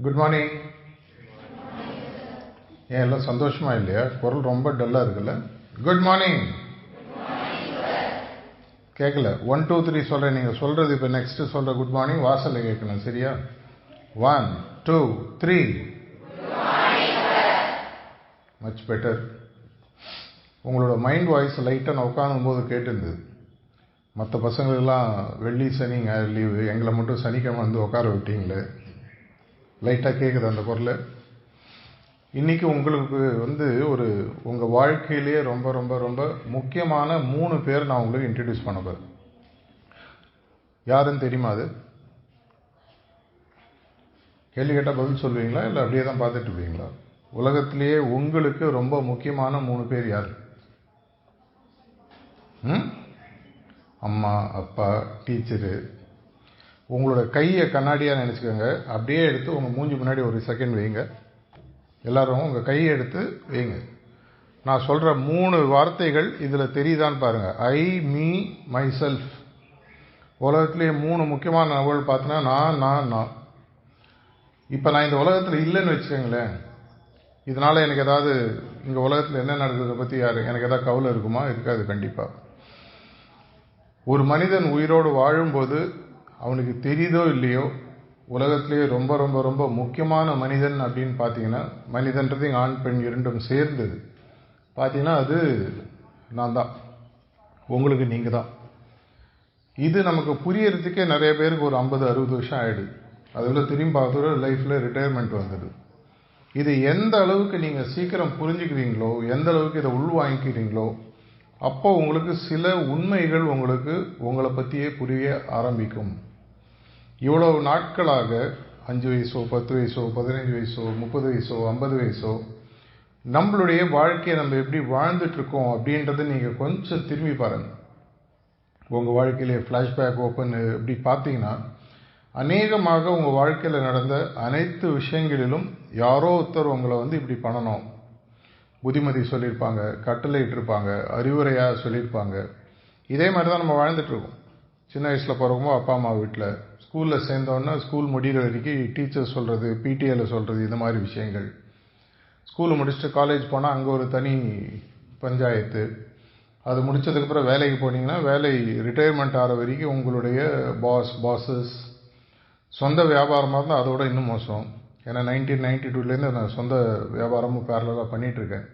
Good morning. ஏன் எல்லாம் சந்தோஷமா இல்லையா? குரல் ரொம்ப டல்லாக இருக்குல்ல. குட் மார்னிங் கேட்கல. 1 2 3 சொல்கிறேன். நீங்கள் சொல்கிறது இப்போ நெக்ஸ்ட் சொல்கிற குட் மார்னிங் வாசலில் கேட்கணும். சரியா? 1 2 3. Much better. உங்களோட மைண்ட் வாய்ஸ் லைட்டாக நான் உட்காந்தும் போது கேட்டுருந்தது. மற்ற பசங்களுக்கெல்லாம் வெள்ளி சனி லீவு, எங்களை மட்டும் சனிக்கிழமை வந்து உட்கார விட்டீங்களே. லைட்டாக கேட்குது அந்த குரல். இன்றைக்கி உங்களுக்கு உங்கள் வாழ்க்கையிலேயே ரொம்ப ரொம்ப ரொம்ப முக்கியமான 3 பேர் நான் உங்களுக்கு இன்ட்ரடியூஸ் பண்ண போகிறேன். யாருன்னு தெரியுமா? அது கேள்வி கேட்டால் பதில் சொல்லுவீங்களா இல்லை அப்படியே தான் பார்த்துட்டு இருப்பீங்களா? உலகத்திலேயே உங்களுக்கு ரொம்ப முக்கியமான 3 பேர் யார்? அம்மா, அப்பா, டீச்சரு. உங்களோட கையை கண்ணாடியாக நினச்சிக்கோங்க. அப்படியே எடுத்து உங்கள் மூஞ்சி முன்னாடி ஒரு செகண்ட் வைங்க. எல்லாரும் உங்கள் கையை எடுத்து வைங்க. நான் சொல்கிற 3 வார்த்தைகள் இதில் தெரியுதான்னு பாருங்கள். ஐ, மீ, மை செல்ஃப். உலகத்துலேயே 3 முக்கியமான நபர்கள் பார்த்தீங்கன்னா நான். இப்போ நான் இந்த உலகத்தில் இல்லைன்னு வச்சுக்கோங்களேன். இதனால் எனக்கு ஏதாவது இந்த உலகத்தில் என்ன நடக்குறதை பற்றி எனக்கு ஏதாவது கவலை இருக்குமா? இருக்காது கண்டிப்பாக. ஒரு மனிதன் உயிரோடு வாழும்போது அவனுக்கு தெரியுதோ இல்லையோ, உலகத்திலேயே ரொம்ப ரொம்ப ரொம்ப முக்கியமான மனிதன் அப்படின்னு பார்த்தீங்கன்னா, மனிதன்றது ஆண் பெண் இரண்டும் சேர்ந்தது பார்த்தீங்கன்னா அது நான் தான். உங்களுக்கு நீங்கள் தான். இது நமக்கு புரியறதுக்கே நிறைய பேருக்கு ஒரு 50-60 வருஷம் ஆகிடுது. அதில் திரும்பி பார்த்துட்டு லைஃப்பில் ரிட்டையர்மெண்ட் வந்துடுது. இது எந்த அளவுக்கு நீங்கள் சீக்கிரம் புரிஞ்சுக்கிறீங்களோ, எந்த அளவுக்கு இதை உள்வாங்கிக்கிறீங்களோ, அப்போ உங்களுக்கு சில உண்மைகள் உங்களை பற்றியே புரிய ஆரம்பிக்கும். இவ்வளவு நாட்களாக 5 வயசோ 10 வயசோ 15 வயசோ 30 வயசோ 50 வயசோ நம்மளுடைய வாழ்க்கையை நம்ம எப்படி வாழ்ந்துட்டுருக்கோம் அப்படின்றத நீங்கள் கொஞ்சம் திரும்பி பாருங்கள். உங்கள் வாழ்க்கையிலே ஃப்ளாஷ்பேக் ஓப்பன் இப்படி பார்த்தீங்கன்னா, அநேகமாக உங்கள் வாழ்க்கையில் நடந்த அனைத்து விஷயங்களிலும் யாரோ ஒருத்தர் உங்களை இப்படி பண்ணணும் புத்திமதி சொல்லியிருப்பாங்க, கட்டளை இட்டிருப்பாங்க, அறிவுரையாக சொல்லியிருப்பாங்க. இதே மாதிரி தான் நம்ம வாழ்ந்துட்டுருக்கோம். சின்ன வயசில் பிறகும்போது அப்பா அம்மா வீட்டில், ஸ்கூலில் சேர்ந்தோன்னா ஸ்கூல் முடிகிற வரைக்கும் டீச்சர்ஸ் சொல்கிறது, பிடிஏல சொல்கிறது, இந்த மாதிரி விஷயங்கள். ஸ்கூலை முடிச்சுட்டு காலேஜ் போனால் அங்கே ஒரு தனி பஞ்சாயத்து. அது முடித்ததுக்கப்புறம் வேலைக்கு போனீங்கன்னா வேலை ரிட்டையர்மெண்ட் ஆகிற வரைக்கும் உங்களுடைய பாஸஸ். சொந்த வியாபாரமாக இருந்தால் அதோட இன்னும் மோசம். ஏன்னா 1992லேருந்து நான் சொந்த வியாபாரமும் பேரலாக பண்ணிகிட்ருக்கேன்.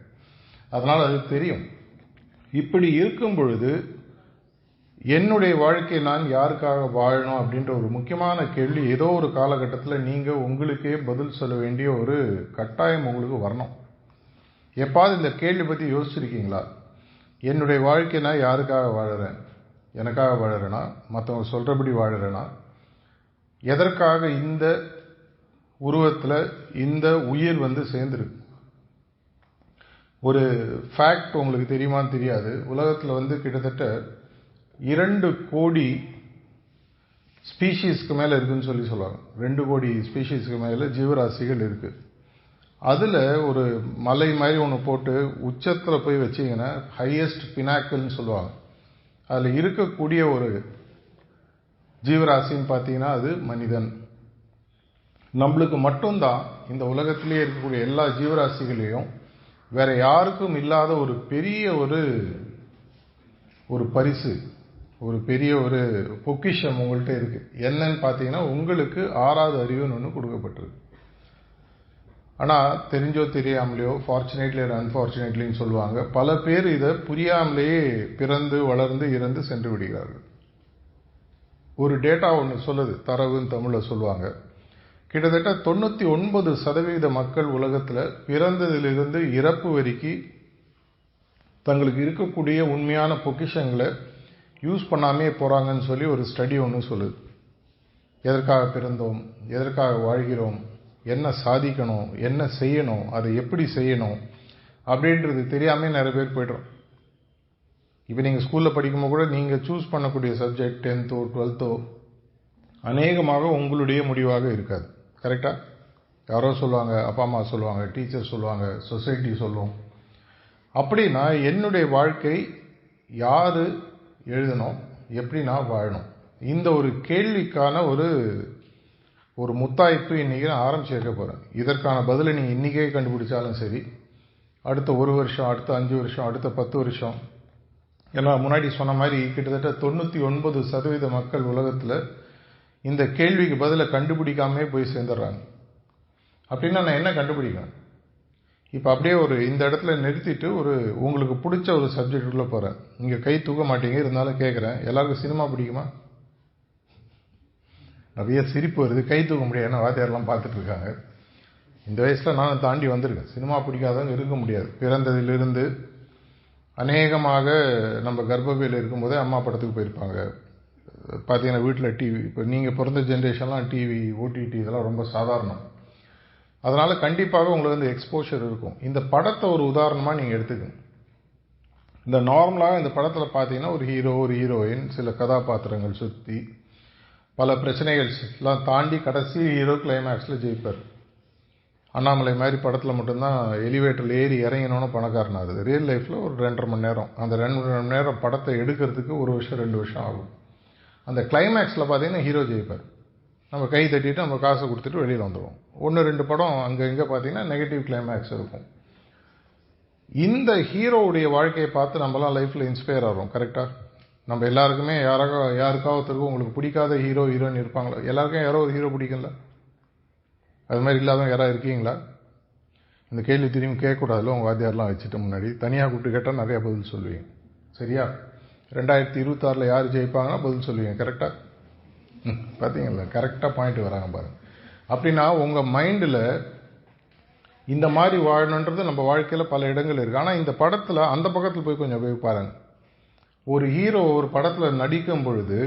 அதனால் அது தெரியும். இப்படி இருக்கும் பொழுது என்னுடைய வாழ்க்கை நான் யாருக்காக வாழணும் அப்படின்ற ஒரு முக்கியமான கேள்வி ஏதோ ஒரு காலகட்டத்தில் நீங்கள் உங்களுக்கே பதில் சொல்ல வேண்டிய ஒரு கட்டாயம் உங்களுக்கு வரணும். எப்பாவது இந்த கேள்வி பற்றி யோசிச்சிருக்கீங்களா? என்னுடைய வாழ்க்கை நான் யாருக்காக வாழறேன்? எனக்காக வாழறேனா? மற்றவங்க சொல்கிறபடி வாழறேனா? எதற்காக இந்த உருவத்தில் இந்த உயிர் சேர்ந்துருக்கு? ஒரு ஃபேக்ட் உங்களுக்கு தெரியுமான்னு தெரியாது. உலகத்தில் கிட்டத்தட்ட 2 கோடி ஸ்பீஷீஸ்க்கு மேலே இருக்குன்னு சொல்லுவாங்க. 2 கோடி ஸ்பீஷீஸ்க்கு மேலே ஜீவராசிகள் இருக்குது. அதில் ஒரு மலை மாதிரி ஒன்று போட்டு உச்சத்தில் போய் வச்சிங்கன்னா ஹையஸ்ட் பினாக்கிள்னு சொல்லுவாங்க. அதில் இருக்கக்கூடிய ஒரு ஜீவராசின்னு பார்த்தீங்கன்னா அது மனிதன். நம்மளுக்கு மட்டும்தான் இந்த உலகத்திலே இருக்கக்கூடிய எல்லா ஜீவராசிகளையும் வேற யாருக்கும் இல்லாத ஒரு பெரிய ஒரு பரிசு, ஒரு பெரிய ஒரு பொக்கிஷம் உங்கள்கிட்ட இருக்கு. என்னன்னு பார்த்தீங்கன்னா உங்களுக்கு 6வது அறிவுன்னு ஒன்று கொடுக்கப்பட்டிருக்கு. ஆனால் தெரிஞ்சோ தெரியாமலையோ, ஃபார்ச்சுனேட்லி அண்ட் அன்ஃபார்ச்சுனேட்லின்னு சொல்லுவாங்க, பல பேர் இதை புரியாமலேயே பிறந்து வளர்ந்து இறந்து சென்று விடுகிறார்கள். ஒரு டேட்டா ஒன்று சொல்லுது, தரவுன்னு தமிழில் சொல்லுவாங்க. கிட்டத்தட்ட 99% மக்கள் உலகத்தில் பிறந்ததிலிருந்து இறப்பு வரைக்கும் தங்களுக்கு இருக்கக்கூடிய உண்மையான பொக்கிஷங்களை யூஸ் பண்ணாமே போகிறாங்கன்னு சொல்லி ஒரு ஸ்டடி ஒன்று சொல்லுது. எதற்காக பிறந்தோம், எதற்காக வாழ்கிறோம், என்ன சாதிக்கணும், என்ன செய்யணும், அதை எப்படி செய்யணும் அப்படின்றது தெரியாமல் நிறைய பேர் போய்ட்றோம். இப்போ நீங்கள் ஸ்கூலில் படிக்கும்போது கூட நீங்கள் சூஸ் பண்ணக்கூடிய சப்ஜெக்ட் 10th 12th அநேகமாக உங்களுடைய முடிவாக இருக்காது. கரெக்டாக? யாரோ சொல்லுவாங்க, அப்பா அம்மா சொல்லுவாங்க, டீச்சர் சொல்லுவாங்க, சொசைட்டி சொல்லுவோம். அப்படின்னா என்னுடைய வாழ்க்கை யார் எழுதணும், எப்படி நான் வாழணும், இந்த ஒரு கேள்விக்கான ஒரு முத்தாய்ப்பு இன்றைக்கி நான் ஆரம்பிச்சு வைக்க போகிறேன். இதற்கான பதிலை நீங்கள் இன்றைக்கே கண்டுபிடிச்சாலும் சரி, அடுத்த 1 வருஷம், அடுத்த 5 வருஷம், அடுத்த 10 வருஷம், எல்லாம் முன்னாடி சொன்ன மாதிரி கிட்டத்தட்ட 99% மக்கள் உலகத்தில் இந்த கேள்விக்கு பதிலை கண்டுபிடிக்காமே போய் சேர்ந்துடுறாங்க. அப்படின்னா நான் என்ன கண்டுபிடிக்கணும்? இப்போ அப்படியே இந்த இடத்துல நிறுத்திட்டு உங்களுக்கு பிடிச்ச ஒரு சப்ஜெக்ட் உள்ள போகிறேன். நீங்கள் கை தூக்க மாட்டீங்க, இருந்தாலும் கேட்குறேன். எல்லாருக்கும் சினிமா பிடிக்குமா? நிறைய சிரிப்பு வருது. கை தூக்க முடியாது, வாத்தியாரெல்லாம் பார்த்துட்டு இருக்காங்க. இந்த வயசில் நான் தாண்டி வந்திருக்கேன். சினிமா பிடிக்காதவங்க இருக்க முடியாது. பிறந்ததிலிருந்து அநேகமாக நம்ம கர்ப்பப்பையில் இருக்கும்போதே அம்மா படத்துக்கு போயிருப்பாங்க. பார்த்தீங்கன்னா வீட்டில் டிவி, இப்போ நீங்கள் பிறந்த ஜென்ரேஷன்லாம் டிவி, ஓடிடி இதெல்லாம் ரொம்ப சாதாரணம். அதனால் கண்டிப்பாக உங்களுக்கு எக்ஸ்போஷர் இருக்கும். இந்த படத்தை ஒரு உதாரணமாக நீங்கள் எடுத்துக்கங்க. இந்த நார்மலாக இந்த படத்தில் பார்த்தீங்கன்னா ஒரு ஹீரோ, ஒரு ஹீரோயின், சில கதாபாத்திரங்கள் சுற்றி பல பிரச்சனைகள் எல்லாம் தாண்டி கடைசி ஹீரோ கிளைமேக்ஸில் ஜெயிப்பார். அண்ணாமலை மாதிரி படத்தில் மட்டும்தான் எலிவேட்டரில் ஏறி இறங்கினோன்னு பணக்காரன் ஆகுது. ரியல் லைஃப்பில் ஒரு 2.5 மணி நேரம், அந்த 2 மணி நேரம் படத்தை எடுக்கிறதுக்கு 1 வருஷம் 2 வருஷம் ஆகும். அந்த கிளைமேக்ஸில் பார்த்தீங்கன்னா ஹீரோ ஜெயிப்பார். நம்ம கை தட்டிட்டு நம்ம காசை கொடுத்துட்டு வெளியில் வந்துடுவோம். 1-2 படம் அங்கே இங்கே பார்த்தீங்கன்னா நெகட்டிவ் கிளைமேக்ஸ் இருக்கும். இந்த ஹீரோவுடைய வாழ்க்கையை பார்த்து நம்மளாம் லைஃப்பில் இன்ஸ்பயர் ஆகிறோம். கரெக்டாக? நம்ம எல்லாருக்குமே யாருக்காவதுக்கு உங்களுக்கு பிடிக்காத ஹீரோ ஹீரோயின் இருப்பாங்களா? எல்லாருக்கும் யாரோ ஒரு ஹீரோ பிடிக்கல? அது மாதிரி இல்லாதவங்க யாராவது இருக்கீங்களா? இந்த கேள்வி திரும்பி கேட்கக்கூடாதுல்ல. உங்கள் வாத்தியாரெலாம் வச்சுட்டு முன்னாடி தனியாக கூப்பிட்டு கேட்டால் நிறையா பதில் சொல்லுவீங்க. சரியா? 2026 யார் ஜெயிப்பாங்கன்னா பதில் சொல்லுவீங்க. கரெக்டாக? பார்த்தீங்களா? கரெக்டாக பாயிண்ட் வராங்க பாருங்க. அப்படின்னா உங்கள் மைண்டில் இந்த மாதிரி வாழணுன்றது நம்ம வாழ்க்கையில் பல இடங்கள் இருக்குது. ஆனால் இந்த படத்தில் அந்த பக்கத்தில் போய் கொஞ்சம் போய் பாருங்கள். ஒரு ஹீரோ ஒரு படத்தில் நடிக்கும் பொழுது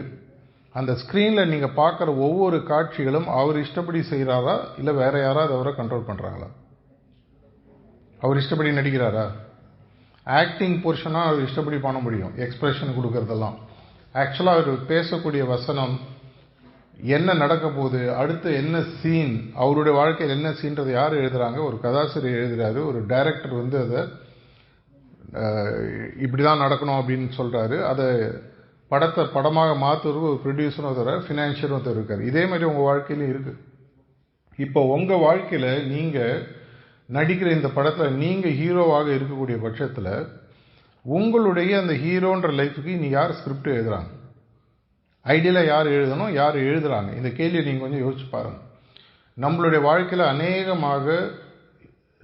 அந்த ஸ்க்ரீனில் நீங்கள் பார்க்குற ஒவ்வொரு காட்சிகளும் அவர் இஷ்டப்படி செய்கிறாரா, இல்லை வேற யாராவது அவரை கண்ட்ரோல் பண்ணுறாங்களா? அவர் இஷ்டப்படி நடிக்கிறாரா? ஆக்டிங் போர்ஷனாக அவர் இஷ்டப்படி பண்ண முடியும், எக்ஸ்பிரஷன் கொடுக்கறதெல்லாம். ஆக்சுவலாக அவர் பேசக்கூடிய வசனம், என்ன நடக்க போகுது, அடுத்து என்ன சீன், அவருடைய வாழ்க்கையில் என்ன சீன்றது யார் எழுதுகிறாங்க? ஒரு கதாசிரியர் எழுதுகிறாரு. ஒரு டைரக்டர் அதை இப்படி தான் நடக்கணும் அப்படின்னு சொல்கிறாரு. அதை படத்தை படமாக மாற்றுறது ஒரு ப்ரொடியூசரும் தவிர ஃபினான்ஷியரும் இருக்கார். இதே மாதிரி உங்கள் வாழ்க்கையிலும் இருக்குது. இப்போ உங்கள் வாழ்க்கையில் நீங்கள் நடிக்கிற இந்த படத்தில் நீங்கள் ஹீரோவாக இருக்கக்கூடிய பட்சத்தில் உங்களுடைய அந்த ஹீரோன்ற லைஃபுக்கு நீ யார் ஸ்கிரிப்ட் எழுதுகிறாங்க? ஐடியலாக யார் எழுதணும், யார் எழுதுகிறாங்க? இந்த கேள்வியை நீங்கள் கொஞ்சம் யோசிச்சு பாருங்கள். நம்மளுடைய வாழ்க்கையில் அநேகமாக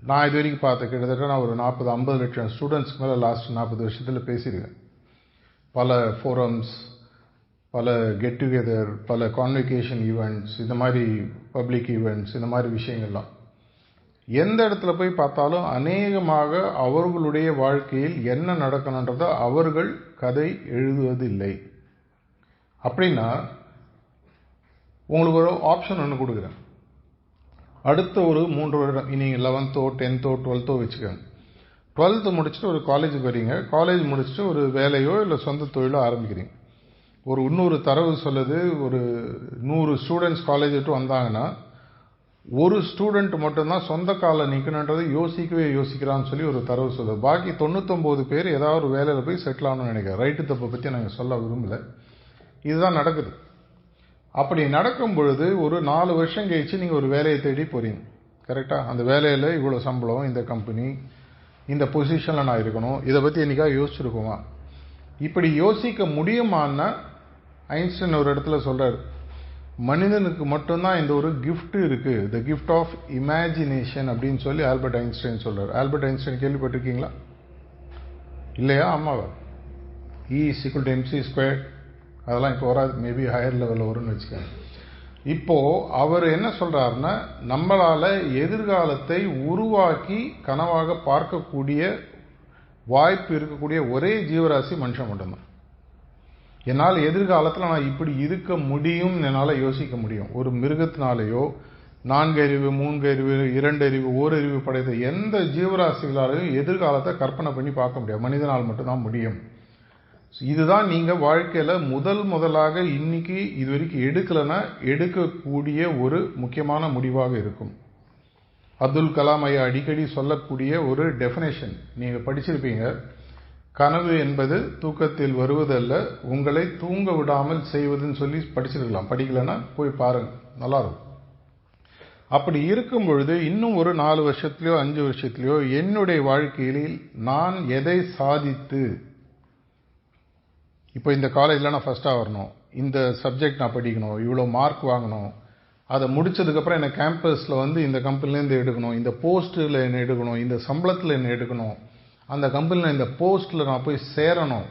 நான் இது வரைக்கும் பார்த்த கிட்டத்தட்ட நான் ஒரு 40-50 லட்சம் ஸ்டூடெண்ட்ஸ்க்கு மேலே லாஸ்ட் 40 வருஷத்தில் பேசியிருக்கேன். பல ஃபோரம்ஸ், பல கெட் டுகெதர், பல கான்வெகேஷன் ஈவெண்ட்ஸ், இந்த மாதிரி பப்ளிக் ஈவெண்ட்ஸ், இந்த மாதிரி விஷயங்கள்லாம் எந்த இடத்துல போய் பார்த்தாலும் அநேகமாக அவர்களுடைய வாழ்க்கையில் என்ன நடக்கணுன்றதை அவர்கள் கதை எழுதுவதில்லை. அப்படின்னா உங்களுக்கு ஒரு ஆப்ஷன் ஒன்று கொடுக்குறேன். அடுத்த ஒரு 3 வருடம், நீங்கள் 11th 10th 12th வச்சுக்கோங்க. 12th முடிச்சுட்டு ஒரு காலேஜுக்கு வரீங்க. காலேஜ் முடிச்சுட்டு ஒரு வேலையோ இல்லை சொந்த தொழிலோ ஆரம்பிக்கிறீங்க. ஒரு இன்னொரு தரவு சொல்லுது, ஒரு 100 ஸ்டூடெண்ட்ஸ் காலேஜ் விட்டு வந்தாங்கன்னா ஒரு ஸ்டூடெண்ட் மட்டும்தான் சொந்த காலில் நிற்கணுன்றதை யோசிக்கிறான்னு சொல்லி ஒரு தரவு சொல்லுது. பாக்கி 99 பேர் ஏதாவது ஒரு வேலையில் போய் செட்டில் ஆகணும்னு நினைக்கிறேன். ரைட்டு தப்பை பற்றி நாங்கள் சொல்ல விரும்பலை. இதுதான் நடக்குது. அப்படி நடக்கும் பொழுது ஒரு 4 வருஷம் கழிச்சு நீங்கள் ஒரு வேலையை தேடி போகிறீங்க. கரெக்டாக? அந்த வேலையில் இவ்வளோ சம்பளம், இந்த கம்பெனி, இந்த பொசிஷனில் நான் இருக்கணும், இதை பற்றி என்றைக்காக யோசிச்சிருக்கோமா? இப்படி யோசிக்க முடியுமான்னா ஐன்ஸ்டைன் ஒரு இடத்துல சொல்கிறார், மனிதனுக்கு மட்டும்தான் இந்த ஒரு கிஃப்ட் இருக்குது, த கிஃப்ட் ஆஃப் இமேஜினேஷன் அப்படின்னு சொல்லி ஆல்பர்ட் ஐன்ஸ்டைன் சொல்கிறார். ஆல்பர்ட் ஐன்ஸ்டைன் கேள்விப்பட்டிருக்கீங்களா? இல்லையா? ஆமாவா? E=mc², அதெல்லாம் இப்போ வராது, மேபி ஹையர் லெவலில் வரும்னு வச்சுக்கோங்க. இப்போது அவர் என்ன சொல்கிறாருன்னா, நம்மளால் எதிர்காலத்தை உருவாக்கி கனவாக பார்க்கக்கூடிய வாய்ப்பு இருக்கக்கூடிய ஒரே ஜீவராசி மனுஷன் மட்டும்தான். என்னால் எதிர்காலத்தில் நான் இப்படி இருக்க முடியும், என்னால் யோசிக்க முடியும். ஒரு மிருகத்தினாலேயோ 4 அறிவு, 3 அறிவு, 2 அறிவு, 1 அறிவு படைத்த எந்த ஜீவராசிகளாலையும் எதிர்காலத்தை கற்பனை பண்ணி பார்க்க முடியாது. மனிதனால் மட்டும்தான் முடியும். இதுதான் நீங்கள் வாழ்க்கையில் முதலாக இன்னைக்கு இது வரைக்கும் எடுக்கலைன்னா எடுக்கக்கூடிய ஒரு முக்கியமான முடிவாக இருக்கும். அப்துல் கலாம் ஐயா அடிக்கடி சொல்லக்கூடிய ஒரு டெஃபினேஷன் நீங்கள் படிச்சிருப்பீங்க. கனவு என்பது தூக்கத்தில் வருவதல்ல, உங்களை தூங்க விடாமல் செய்வதுன்னு சொல்லி படிச்சிருக்கலாம். படிக்கலைன்னா போய் பாருங்க, நல்லாயிருக்கும். அப்படி இருக்கும் பொழுது இன்னும் ஒரு 4 வருஷத்துலையோ 5 வருஷத்துலையோ என்னுடைய வாழ்க்கையில் நான் எதை சாதித்து, இப்போ இந்த காலேஜில் நான் ஃபஸ்ட்டாக வரணும், இந்த சப்ஜெக்ட் நான் படிக்கணும், இவ்வளோ மார்க் வாங்கணும், அதை முடிச்சதுக்கப்புறம் என்னை கேம்பஸில் வந்து இந்த கம்பெனிலேருந்து எடுக்கணும், இந்த போஸ்ட்டில் என்னை எடுக்கணும், இந்த சம்பளத்தில் என்னை எடுக்கணும், அந்த கம்பெனியில் இந்த போஸ்ட்டில் நான் போய் சேரணும்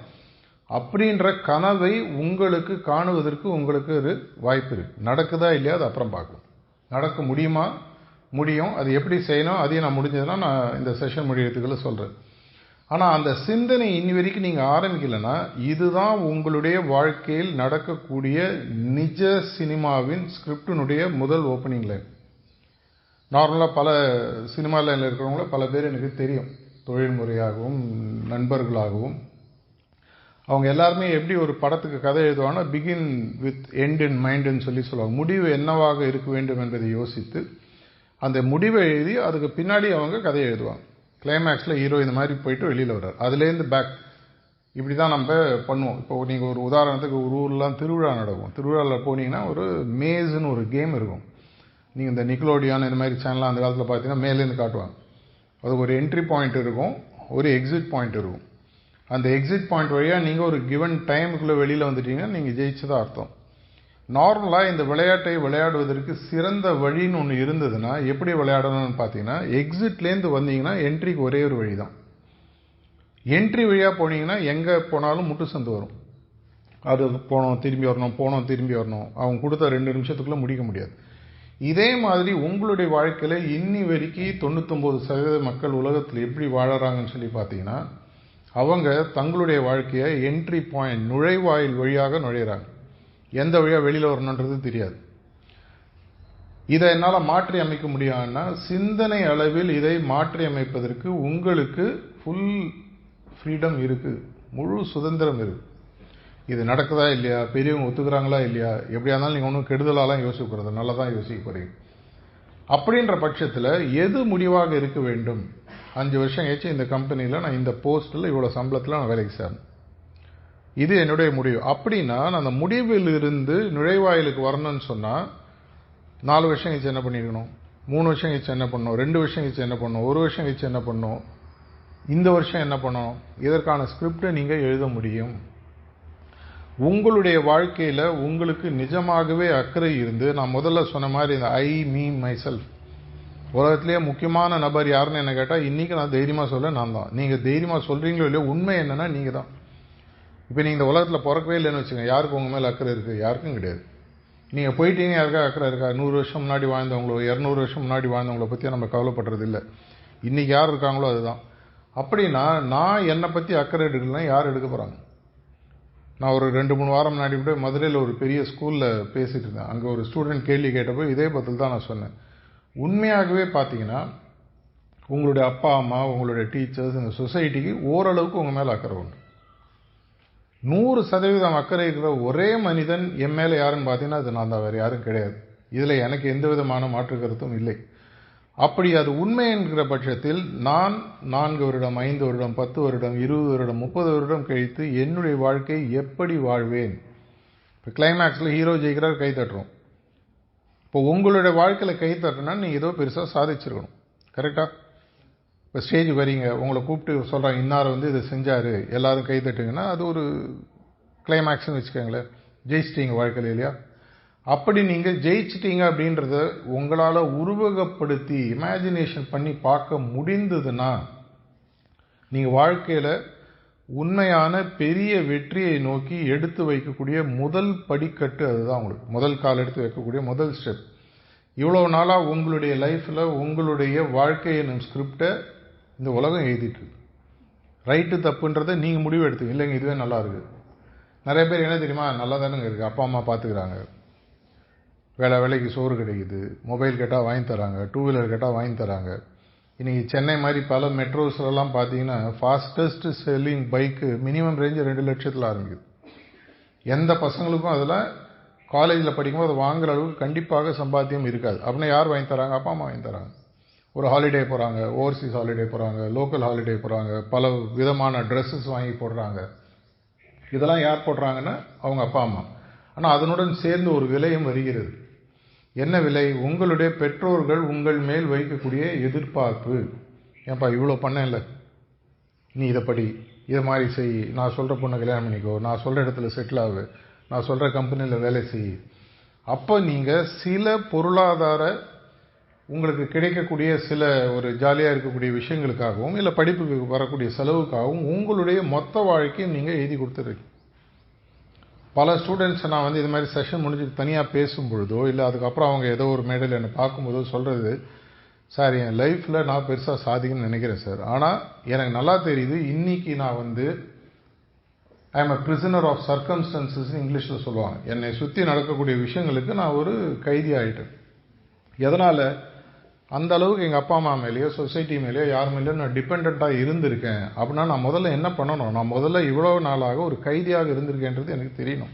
அப்படின்ற கனவை உங்களுக்கு காணுவதற்கு உங்களுக்கு ஒரு வாய்ப்பு இருக்குது. நடக்குதா இல்லையா அது அப்புறம் பார்க்கணும். நடக்க முடியுமா? முடியும். அது எப்படி செய்யணும் அதையும் நான் முடிஞ்சதுன்னா நான் இந்த செஷன் முடியறதுக்குள்ள சொல்கிறேன். ஆனால் அந்த சிந்தனை இன்னி வரைக்கும் நீங்கள் ஆரம்பிக்கலைன்னா இதுதான் உங்களுடைய வாழ்க்கையில் நடக்கக்கூடிய நிஜ சினிமாவின் ஸ்கிரிப்டினுடைய முதல் ஓப்பனிங் லைன். நார்மலாக பல சினிமா லைனில் இருக்கிறவங்கள பல பேர் எனக்கு தெரியும், தொழில்முறையாகவும் நண்பர்களாகவும். அவங்க எல்லாருமே எப்படி ஒரு படத்துக்கு கதை எழுதுவாங்கன்னா பிகின் வித் எண்ட் இன் மைண்டுன்னு சொல்லுவாங்க. முடிவு என்னவாக இருக்க வேண்டும் என்பதை யோசித்து அந்த முடிவை எழுதி அதுக்கு பின்னாடி அவங்க கதை எழுதுவாங்க. கிளைமேக்ஸில் ஹீரோ இந்த மாதிரி போயிட்டு வெளியில் வர்றார், அதுலேருந்து பேக் இப்படி தான் நம்ம பண்ணுவோம். இப்போ நீங்கள் ஒரு உதாரணத்துக்கு ஒரு ஊர்லாம் திருவிழா நடக்கும். திருவிழாவில் போனீங்கன்னா ஒரு மேஸ்ன்னு ஒரு கேம் இருக்கும். நீங்கள் இந்த நிக்லோடியான் இந்த மாதிரி சேனல்லாம் அந்த காலத்தில் பார்த்தீங்கன்னா மேலேருந்து காட்டுவாங்க. அதுக்கு ஒரு என்ட்ரி பாயிண்ட் இருக்கும், ஒரு எக்ஸிட் பாயிண்ட் இருக்கும். அந்த எக்ஸிட் பாயிண்ட் வழியாக நீங்கள் ஒரு கிவன் டைமுக்குள்ளே வெளியில் வந்துட்டீங்கன்னா நீங்கள் ஜெயிச்சதாக அர்த்தம். நார்மலாக இந்த விளையாட்டை விளையாடுவதற்கு சிறந்த வழின்னு ஒன்று இருந்ததுன்னா எப்படி விளையாடணும்னு பார்த்தீங்கன்னா, எக்ஸிட்லேருந்து வந்தீங்கன்னா என்ட்ரிக்கு ஒரே ஒரு வழி தான். என்ட்ரி வழியாக போனீங்கன்னா எங்கே போனாலும் முட்டு சந்து வரும். அது போனோம் திரும்பி வரணும், போனோம் திரும்பி வரணும். அவங்க கொடுத்த 2 நிமிஷத்துக்குள்ளே முடிக்க முடியாது. இதே மாதிரி உங்களுடைய வாழ்க்கையில் இன்னி வரைக்கும் 99% மக்கள் உலகத்தில் எப்படி வாழறாங்கன்னு சொல்லி பார்த்தீங்கன்னா, அவங்க தங்களுடைய வாழ்க்கையை என்ட்ரி பாயிண்ட் நுழைவாயில் வழியாக நுழையிறாங்க. எந்த வழியாக வெளியில் வரணுன்றது தெரியாது. இதை என்னால் மாற்றி அமைக்க முடியாதுன்னா சிந்தனை அளவில் இதை மாற்றி அமைப்பதற்கு உங்களுக்கு ஃபுல் ஃப்ரீடம் இருக்குது, முழு சுதந்திரம் இருக்குது. இது நடக்குதா இல்லையா, பெரியவங்க ஒத்துக்கிறாங்களா இல்லையா, எப்படியா இருந்தாலும் நீங்கள் ஒன்றும் கெடுதலாலாம் யோசிக்க போகிறது, நல்லா தான் யோசிக்க போகிறீங்க. அப்படின்ற பட்சத்தில் எது முடிவாக இருக்க வேண்டும்? 5 வருஷம் கழிச்சு இந்த கம்பெனியில் நான் இந்த போஸ்ட்டில் இவ்வளோ சம்பளத்தில் நான் வேலைக்கு சேரணும், இது என்னுடைய முடிவு. அப்படின்னா நான் அந்த முடிவில் இருந்து நுழைவாயிலுக்கு வரணும்னு சொன்னால் 4 வருஷம் கழிச்சு என்ன பண்ணியிருக்கணும், 3 வருஷம் கழிச்சு என்ன பண்ணணும், 2 வருஷம் கழிச்சு என்ன பண்ணணும், 1 வருஷம் கழிச்சு என்ன பண்ணணும், இந்த வருஷம் என்ன பண்ணணும், இதற்கான ஸ்கிரிப்டை நீங்கள் எழுத முடியும். உங்களுடைய வாழ்க்கையில் உங்களுக்கு நிஜமாகவே அக்கறை இருந்து, நான் முதல்ல சொன்ன மாதிரி இந்த ஐ மீ மை செல்ஃப், உலகத்திலேயே முக்கியமான நபர் யாருன்னு என்ன கேட்டால் இன்றைக்கி நான் தைரியமாக சொல்ல நான் தான். நீங்கள் தைரியமாக சொல்கிறீங்களோ இல்லையோ உண்மை என்னென்னா நீங்கள் தான். இப்போ நீங்கள் இந்த உலகத்தில் பிறக்கவே இல்லைன்னு வச்சுக்கோங்க, யாருக்கு உங்கள் மேலே அக்கறை இருக்குது? யாருக்கும் கிடையாது. நீங்கள் போயிட்டீங்க, யாருக்கா அக்கறை இருக்கா? 100 வருஷம் முன்னாடி வாழ்ந்தவங்களோ 200 வருஷம் முன்னாடி வாழ்ந்தவங்கள பற்றி நம்ம கவலைப்படுறது இல்லை. இன்றைக்கி யார் இருக்காங்களோ அதுதான். அப்படின்னா நான் என்னை பற்றி அக்கறை எடுக்கலன்னா யார் எடுக்க போகிறாங்க? நான் ஒரு 2-3 வாரம் முன்னாடி கூட மதுரையில் ஒரு பெரிய ஸ்கூலில் பேசிகிட்டு இருந்தேன். அங்கே ஒரு ஸ்டூடெண்ட் கேள்வி கேட்டப்போ இதே பதில் தான் நான் சொன்னேன். உண்மையாகவே பார்த்தீங்கன்னா உங்களுடைய அப்பா அம்மா, உங்களுடைய டீச்சர்ஸ், இந்த சொசைட்டிக்கு ஓரளவுக்கு உங்கள் மேலே அக்கறை உண்டு. 100% அக்கறை இருக்கிற ஒரே மனிதன் என் மேலே யாருன்னு பார்த்தீங்கன்னா அது நான் தான், வேறு யாரும் கிடையாது. இதில் எனக்கு எந்த விதமான மாற்று கருத்தும் இல்லை. அப்படி அது உண்மை என்கிற பட்சத்தில் நான் 4 வருடம், 5 வருடம், 10 வருடம், 20 வருடம், 30 வருடம் கழித்து என்னுடைய வாழ்க்கை எப்படி வாழ்வேன்? இப்போ கிளைமேக்ஸில் ஹீரோ ஜெயிக்கிறார், கை தட்டுறோம். இப்போ உங்களுடைய வாழ்க்கையில் கை தட்டுனா நீங்கள் ஏதோ பெருசாக சாதிச்சிருக்கணும், கரெக்டாக? இப்போ ஸ்டேஜ் வரீங்க, உங்களை கூப்பிட்டு சொல்கிறாங்க இன்னார் வந்து இதை செஞ்சார், எல்லோரும் கை தட்டுங்கன்னா அது ஒரு கிளைமேக்ஸ்னு வச்சுக்கோங்களேன், ஜெயிச்சிட்டீங்க வாழ்க்கையில் இல்லையா? அப்படி நீங்கள் ஜெயிச்சிட்டீங்க அப்படின்றத உங்களால் உருவகப்படுத்தி இமேஜினேஷன் பண்ணி பார்க்க முடிந்ததுன்னா நீங்கள் வாழ்க்கையில் உண்மையான பெரிய வெற்றியை நோக்கி எடுத்து வைக்கக்கூடிய முதல் படிக்கட்டு அதுதான். உங்களுக்கு முதல் கால் எடுத்து வைக்கக்கூடிய முதல் ஸ்டெப். இவ்வளோ நாளாக உங்களுடைய லைஃப்பில் உங்களுடைய வாழ்க்கை என்னும் ஸ்கிரிப்டை இந்த உலகம் எழுதிட்டு இருக்கு. ரைட்டு தப்புன்றதை நீங்கள் முடிவு எடுத்துங்க. இல்லைங்க இதுவே நல்லா இருக்குது. நிறைய பேர் என்ன தெரியுமா, நல்லா தானுங்க இருக்குது, அப்பா அம்மா பார்த்துக்கிறாங்க, வேலைக்கு சோறு கிடைக்குது, மொபைல் கேட்டால் வாங்கி தராங்க, 2 வீலர் கேட்டால் வாங்கி தராங்க. இன்றைக்கி சென்னை மாதிரி பல மெட்ரோஸ்லாம் பார்த்தீங்கன்னா fastest selling bike minimum range 2 லட்சத்தில் ஆரம்பிக்குது. எந்த பசங்களுக்கும் அதில் காலேஜில் படிக்கும்போது அதை வாங்குற அளவுக்கு கண்டிப்பாக சம்பாத்தியம் இருக்காது. அப்படின்னா யார் வாங்கி தராங்க? அப்பா அம்மா வாங்கி தராங்க. ஒரு ஹாலிடே போகிறாங்க, ஓவர்சீஸ் ஹாலிடே போகிறாங்க, லோக்கல் ஹாலிடே போகிறாங்க, பல விதமான ட்ரெஸ்ஸஸ் வாங்கி போடுறாங்க. இதெல்லாம் யார் போடுறாங்கன்னா அவங்க அப்பா அம்மா. ஆனால் அதனுடன் சேர்ந்து ஒரு விலையும் வருகிறது. என்ன விலை? உங்களுடைய பெற்றோர்கள் உங்கள் மேல் வைக்கக்கூடிய எதிர்பார்ப்பு. ஏன்பா இவ்வளோ பண்ணல, நீ இதை படி, இதை மாதிரி செய், நான் சொல்கிற பொண்ணை கல்யாணம் பண்ணிக்கோ, நான் சொல்கிற இடத்துல செட்டில் ஆகு, நான் சொல்கிற கம்பெனியில் வேலை செய். அப்போ நீங்கள் சில பொருளாதார உங்களுக்கு கிடைக்கக்கூடிய சில ஒரு ஜாலியாக இருக்கக்கூடிய விஷயங்களுக்காகவும் இல்லை படிப்புக்கு வரக்கூடிய செலவுக்காகவும் உங்களுடைய மொத்த வாழ்க்கையும் நீங்கள் எழுதி கொடுத்துருங்க. பல ஸ்டூடெண்ட்ஸை நான் இது மாதிரி செஷன் முடிஞ்சுட்டு தனியாக பேசும்பொழுதோ இல்லை அதுக்கப்புறம் அவங்க ஏதோ ஒரு மேடையில் என்னை பார்க்கும்போதோ சொல்கிறது, சார் என் லைஃப்பில் நான் பெருசாக சாதிக்கணும்னு நினைக்கிறேன் சார், ஆனால் எனக்கு நல்லா தெரியுது இன்றைக்கி நான் I am a prisoner of சர்க்கம்ஸ்டன்சஸ்ன்னு இங்கிலீஷில் சொல்லுவாங்க. என்னை சுற்றி நடக்கக்கூடிய விஷயங்களுக்கு நான் ஒரு கைதி ஆகிட்டேன். எதனால்? அந்த அளவுக்கு எங்கள் அப்பா அம்மா மேலேயோ சொசைட்டி மேலேயோ யார் மேலேயோ நான் டிபெண்ட்டாக இருந்திருக்கேன். அப்படின்னா நான் முதல்ல என்ன பண்ணணும்? நான் முதல்ல இவ்வளோ நாளாக ஒரு கைதியாக இருந்திருக்கேன்றது எனக்கு தெரியணும்.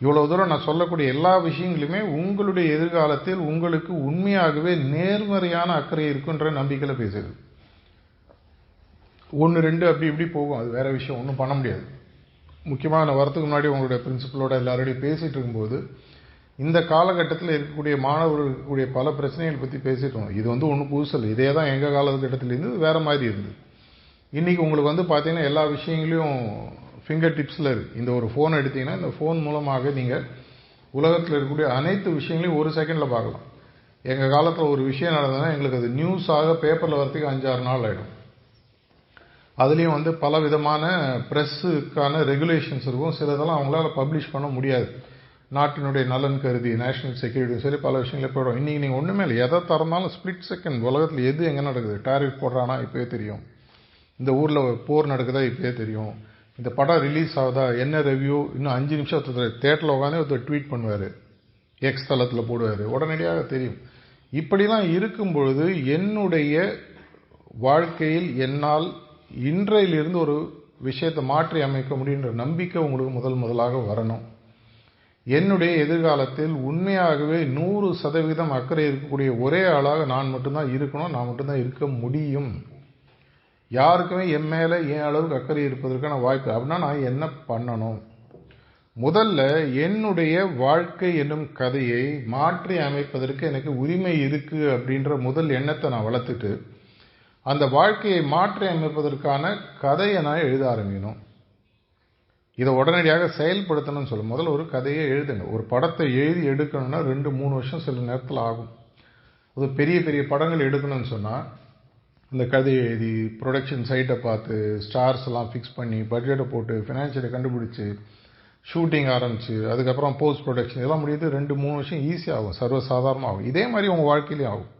இவ்வளோ தூரம் நான் சொல்லக்கூடிய எல்லா விஷயங்களுமே உங்களுடைய எதிர்காலத்தில் உங்களுக்கு உண்மையாகவே நேர்மறையான அக்கறை இருக்குன்ற நம்பிக்கையில் பேசுது. 1 2 அப்படி இப்படி போகும், அது வேறு விஷயம், ஒன்றும் பண்ண முடியாது. முக்கியமாக நான் வரத்துக்கு முன்னாடி உங்களுடைய பிரின்சிபலோட எல்லாரோடையும் பேசிகிட்டு இருக்கும்போது இந்த காலகட்டத்தில் இருக்கக்கூடிய மாணவர்கள் இருக்கக்கூடிய பல பிரச்சனைகள் பற்றி பேசிட்டோம். இது ஒன்றும் புதுசல், இதே தான் எங்கள் காலகட்டத்திலேருந்து வேறு மாதிரி இருந்தது. இன்றைக்கி உங்களுக்கு பார்த்தீங்கன்னா எல்லா விஷயங்களையும் ஃபிங்கர் டிப்ஸில் இருக்குது. இந்த ஒரு ஃபோன் எடுத்திங்கன்னா இந்த ஃபோன் மூலமாக நீங்கள் உலகத்தில் இருக்கக்கூடிய அனைத்து விஷயங்களையும் ஒரு செகண்டில் பார்க்கலாம். எங்கள் காலத்தில் ஒரு விஷயம் நடந்ததுன்னா எங்களுக்கு அது நியூஸாக பேப்பரில் வரத்துக்கு 5-6 நாள் ஆகிடும். அதுலேயும் பல விதமான ப்ரெஸ்ஸுக்கான ரெகுலேஷன்ஸ் இருக்கும். சிலதெல்லாம் அவங்களால பப்ளிஷ் பண்ண முடியாது, நாட்டினுடைய நலன் கருதி, நேஷனல் செக்யூரிட்டி சொல்லி பல விஷயங்களே போயிடும். இன்றைக்கி நீங்கள் ஒன்றுமே இல்லை, எதை திறந்தாலும் ஸ்பிளிட் செகண்ட் உலகத்தில் எது எங்கே நடக்குது, டாரிஃப் போடுறானா இப்போயே தெரியும், இந்த ஊரில் போர் நடக்குதா இப்போயே தெரியும், இந்த படம் ரிலீஸ் ஆகுதா, என்ன ரிவ்யூ, இன்னும் 5 நிமிஷம் தேட்டரில் உட்காந்து ஒருத்தர் ட்வீட் பண்ணுவார், எக்ஸ் தளத்தில் போடுவார், உடனடியாக தெரியும். இப்படிலாம் இருக்கும் பொழுது என்னுடைய வாழ்க்கையில் என்னால் இன்றையிலிருந்து ஒரு விஷயத்தை மாற்றி அமைக்க முடியுன்ற நம்பிக்கை உங்களுக்கு முதலாக வரணும். என்னுடைய எதிர்காலத்தில் உண்மையாகவே 100% அக்கறை இருக்கக்கூடிய ஒரே ஆளாக நான் மட்டும்தான் இருக்கணும், நான் மட்டும்தான் இருக்க முடியும். யாருக்குமே என் மேலே என் அளவுக்கு அக்கறை இருப்பதற்கான வாய்ப்பு. அப்படின்னா நான் என்ன பண்ணணும்? முதல்ல என்னுடைய வாழ்க்கை என்னும் கதையை மாற்றி அமைப்பதற்கு எனக்கு உரிமை இருக்குது அப்படின்ற முதல் எண்ணத்தை நான் வளர்த்துட்டு அந்த வாழ்க்கையை மாற்றி அமைப்பதற்கான கதையை நான் எழுத ஆரம்பிக்கணும். இதை உடனடியாக செயல்படுத்தணும்னு சொல்ல முதல்ல ஒரு கதையை எழுதுங்க. ஒரு படத்தை எழுதி எடுக்கணும்னா 2-3 வருஷம் சில நேரத்தில் ஆகும். அது பெரிய பெரிய படங்கள் எடுக்கணும்னு சொன்னால் இந்த கதையை எழுதி ப்ரொடக்ஷன் சைட்டை பார்த்து ஸ்டார்ஸ் எல்லாம் ஃபிக்ஸ் பண்ணி பட்ஜெட்டை போட்டு ஃபினான்ஷியலை கண்டுபிடிச்சி ஷூட்டிங் ஆரம்பித்து அதுக்கப்புறம் போஸ்ட் ப்ரொடக்ஷன் இதெல்லாம் முடியுது 2-3 வருஷம் ஈஸியாகும், சர்வசாதாரணமாகும். இதே மாதிரி உங்கள் வாழ்க்கையிலையும் ஆகும்.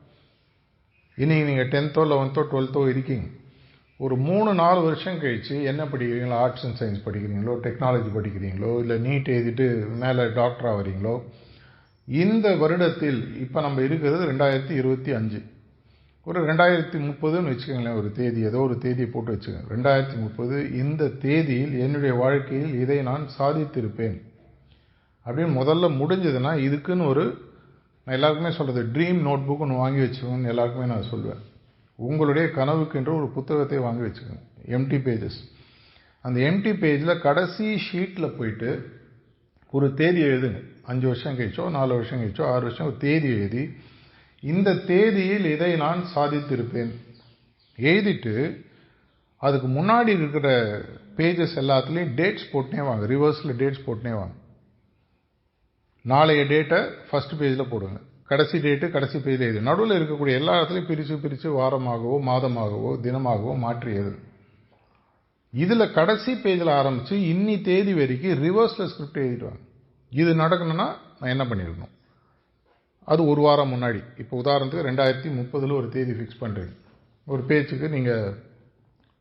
இன்றைக்கி நீங்கள் 10th 11th 12th இருக்கீங்க, ஒரு 3-4 வருஷம் கழித்து என்ன படிக்கிறீங்களோ, ஆர்ட்ஸ் அண்ட் சயின்ஸ் படிக்கிறீங்களோ, டெக்னாலஜி படிக்கிறீங்களோ, இல்லை நீட் எழுதிட்டு மேலே டாக்டராக வரீங்களோ, இந்த வருடத்தில் இப்போ நம்ம இருக்கிறது 2025, ஒரு 2030ன்னு வச்சுக்கோங்களேன், ஒரு தேதி ஏதோ ஒரு தேதியை போட்டு வச்சுக்கோங்க. 2030 இந்த தேதியில் என்னுடைய வாழ்க்கையில் இதை நான் சாதித்திருப்பேன் அப்படின்னு முதல்ல முடிஞ்சதுன்னா இதுக்குன்னு நான் எல்லாருக்குமே சொல்கிறது ட்ரீம் நோட் புக் ஒன்று வாங்கி வச்சுக்கோங்கன்னு எல்லாருக்குமே நான் சொல்வேன். உங்களுடைய கனவுக்கென்று ஒரு புத்தகத்தை வாங்கி வச்சுக்கோங்க, எம்டி பேஜஸ். அந்த எம்டி பேஜில் கடைசி ஷீட்டில் போயிட்டு ஒரு தேதி எழுதுங்க. 5 வருஷம் கழிச்சோ 4 வருஷம் கழிச்சோ 6 வருஷம் ஒரு தேதி எழுதி இந்த தேதியில் இதை நான் சாதித்திருப்பேன் எழுதிட்டு அதுக்கு முன்னாடி இருக்கிற பேஜஸ் எல்லாத்துலேயும் டேட்ஸ் போட்டுனே வாங்க, ரிவர்ஸில் டேட்ஸ் போட்டுனே வாங்க. நாளைய டேட்டை ஃபஸ்ட் பேஜில் போடுங்க, கடைசி டேட்டு கடைசி பேஜில் எழுது. நடுவில் இருக்கக்கூடிய எல்லா இடத்துலையும் பிரித்து வாரமாகவோ மாதமாகவோ தினமாகவோ மாற்றி எழுது. இதில் கடைசி பேஜில் ஆரம்பித்து இன்னி தேதி வரைக்கும் ரிவர்ஸில் ஸ்கிரிப்ட் எழுதிடுவாங்க. இது நடக்கணும்னா நான் என்ன பண்ணியிருக்கணும், அது ஒரு வாரம் முன்னாடி. இப்போ உதாரணத்துக்கு 2030 ஒரு தேதி ஃபிக்ஸ் பண்ணுறீங்க, ஒரு பேச்சுக்கு நீங்கள்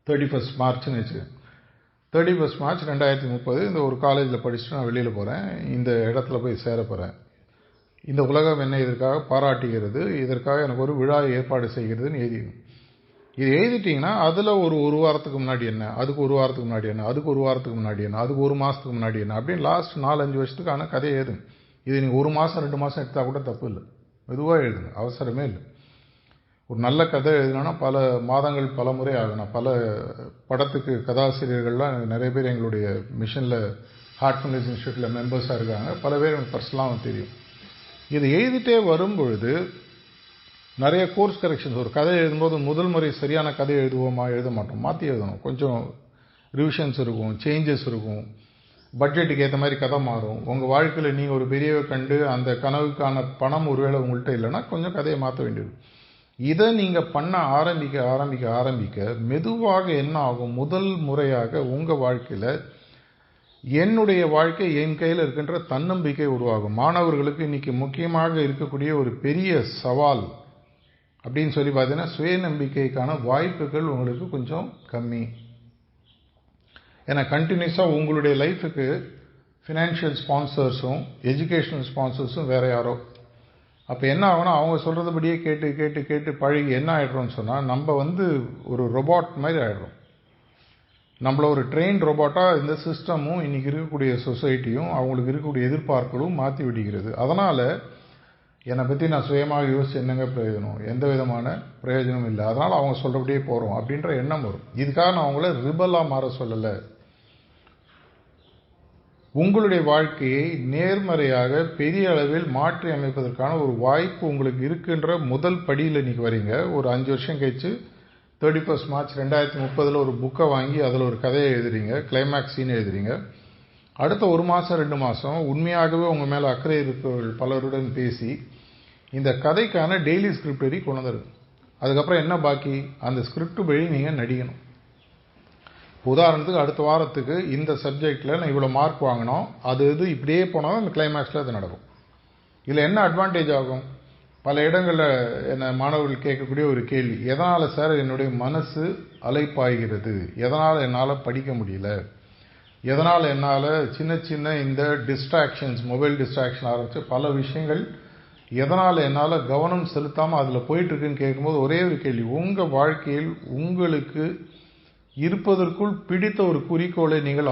31 மார்ச்னு வச்சுக்கோங்க. 31 மார்ச் 2030 இந்த ஒரு காலேஜில் படிச்சுட்டு நான் வெளியில் போகிறேன், இந்த இடத்துல போய் சேர போகிறேன், இந்த உலகம் என்னை இதற்காக பாராட்டுகிறது, இதற்காக எனக்கு ஒரு விழா ஏற்பாடு செய்கிறதுன்னு எழுதிக்கணும். இது எழுதிட்டிங்கன்னா அதில் ஒரு வாரத்துக்கு முன்னாடி என்ன, அதுக்கு ஒரு வாரத்துக்கு முன்னாடி என்ன, அதுக்கு ஒரு வாரத்துக்கு முன்னாடி என்ன, அதுக்கு ஒரு மாதத்துக்கு முன்னாடி என்ன, அப்படின்னு லாஸ்ட் 4-5 வருஷத்துக்கான கதையை எழுதுங்க. இது நீங்கள் 1 மாதம் 2 மாதம் எடுத்தால் கூட தப்பு இல்லை, மெதுவாக எழுதுங்க, அவசரமே இல்லை. ஒரு நல்ல கதை எழுதினா பல மாதங்கள் பல முறை ஆகணும். பல படத்துக்கு கதாசிரியர்கள்லாம் நிறைய பேர் எங்களுடைய மிஷனில் ஹார்ட் ஃபவுண்டேஷன் இன்ஸ்டியூட்டில் மெம்பர்ஸாக இருக்காங்க, பல பேர் எனக்கு பர்சனலாக தெரியும். இதை எழுதிட்டே வரும்பொழுது நிறைய கோர்ஸ் கரெக்ஷன்ஸ். ஒரு கதை எழுதும்போது முதல் முறை சரியான கதை எழுதுவோமா, எழுத மாட்டோம், மாற்றி எழுதணும். கொஞ்சம் ரிவிஷன்ஸ் இருக்கும், சேஞ்சஸ் இருக்கும், பட்ஜெட்டுக்கு ஏற்ற மாதிரி கதை மாறும். உங்கள் வாழ்க்கையில் நீங்கள் ஒரு பெரியவை கண்டு அந்த கனவுக்கான பணம் ஒருவேளை உங்கள்கிட்ட இல்லைன்னா கொஞ்சம் கதையை மாற்ற வேண்டியது. இதை நீங்கள் பண்ண ஆரம்பிக்க ஆரம்பிக்க ஆரம்பிக்க மெதுவாக என்ன ஆகும், முதல் முறையாக உங்கள் வாழ்க்கையில் என்னுடைய வாழ்க்கை என் கையில் இருக்கின்ற தன்னம்பிக்கை உருவாகும். மாணவர்களுக்கு இன்னைக்கு முக்கியமாக இருக்கக்கூடிய ஒரு பெரிய சவால் அப்படின்னு சொல்லி பார்த்தீங்கன்னா சுயநம்பிக்கைக்கான வாய்ப்புகள் உங்களுக்கு கொஞ்சம் கம்மி. ஏன்னா கண்டினியூஸாக உங்களுடைய லைஃபுக்கு ஃபினான்ஷியல் ஸ்பான்சர்ஸும் எஜுகேஷனல் ஸ்பான்சர்ஸும் வேறு யாரோ. அப்போ என்ன ஆகும்னா அவங்க சொல்கிறதுபடியே கேட்டு கேட்டு கேட்டு பழகி என்ன ஆகிடுறோம்னு சொன்னால் நம்ம ஒரு ரொபாட் மாதிரி ஆகிடுறோம். நம்மள ஒரு ட்ரெயின் ரொபாட்டாக இந்த சிஸ்டமும் இன்றைக்கி இருக்கக்கூடிய சொசைட்டியும் அவங்களுக்கு இருக்கக்கூடிய எதிர்பார்ப்புகளும் மாற்றி விடுகிறது. அதனால் என்னை பற்றி நான் சுயமாக யோசிச்சு என்னங்க பிரயோஜனம், எந்த விதமான பிரயோஜனமும் இல்லை, அதனால் அவங்க சொல்கிறபடியே போகிறோம் அப்படின்ற எண்ணம் வரும். இதுக்காக நான் அவங்கள ரிபலாக மாற சொல்லலை. உங்களுடைய வாழ்க்கையை நேர்மறையாக பெரிய அளவில் மாற்றி அமைப்பதற்கான ஒரு வாய்ப்பு உங்களுக்கு இருக்கின்ற முதல் படியில் இன்றைக்கி வரீங்க. ஒரு 5 வருஷம் கழிச்சு 31 மார்ச் 2030 ஒரு புக்கை வாங்கி அதில் ஒரு கதையை எழுதுறீங்க, கிளைமேக்ஸ் சீன் எழுதுறீங்க. அடுத்த 1 மாதம் 2 மாதம் உண்மையாகவே உங்கள் மேலே அக்கறை இருப்பவர்கள் பலருடன் பேசி இந்த கதைக்கான டெய்லி ஸ்கிரிப்ட் எழுதி கொண்டு வந்துடுங்க. அதுக்கப்புறம் என்ன பாக்கி, அந்த ஸ்கிரிப்ட் வழி நீங்கள் நடிக்கணும். உதாரணத்துக்கு அடுத்த வாரத்துக்கு இந்த சப்ஜெக்டில் நான் இவ்வளோ மார்க் வாங்கினோம், அது இப்படியே போனால் அந்த கிளைமேக்ஸில் அது நடக்கும். இதில் என்ன அட்வான்டேஜ் ஆகும், பல இடங்களில் என்ன மாணவர்கள் கேட்கக்கூடிய ஒரு கேள்வி, எதனால் சார் என்னுடைய மனசு அலைப்பாய்கிறது, எதனால் என்னால் படிக்க முடியல, எதனால் என்னால் சின்ன சின்ன இந்த டிஸ்ட்ராக்ஷன்ஸ், மொபைல் டிஸ்ட்ராக்ஷன் ஆரம்பித்து பல விஷயங்கள் எதனால் என்னால் கவனம் செலுத்தாமல் அதில் போயிட்டுருக்குன்னு கேட்கும்போது ஒரே ஒரு கேள்வி, உங்கள் வாழ்க்கையில் உங்களுக்கு இருப்பதற்குள் பிடித்த ஒரு குறிக்கோளை நீங்கள்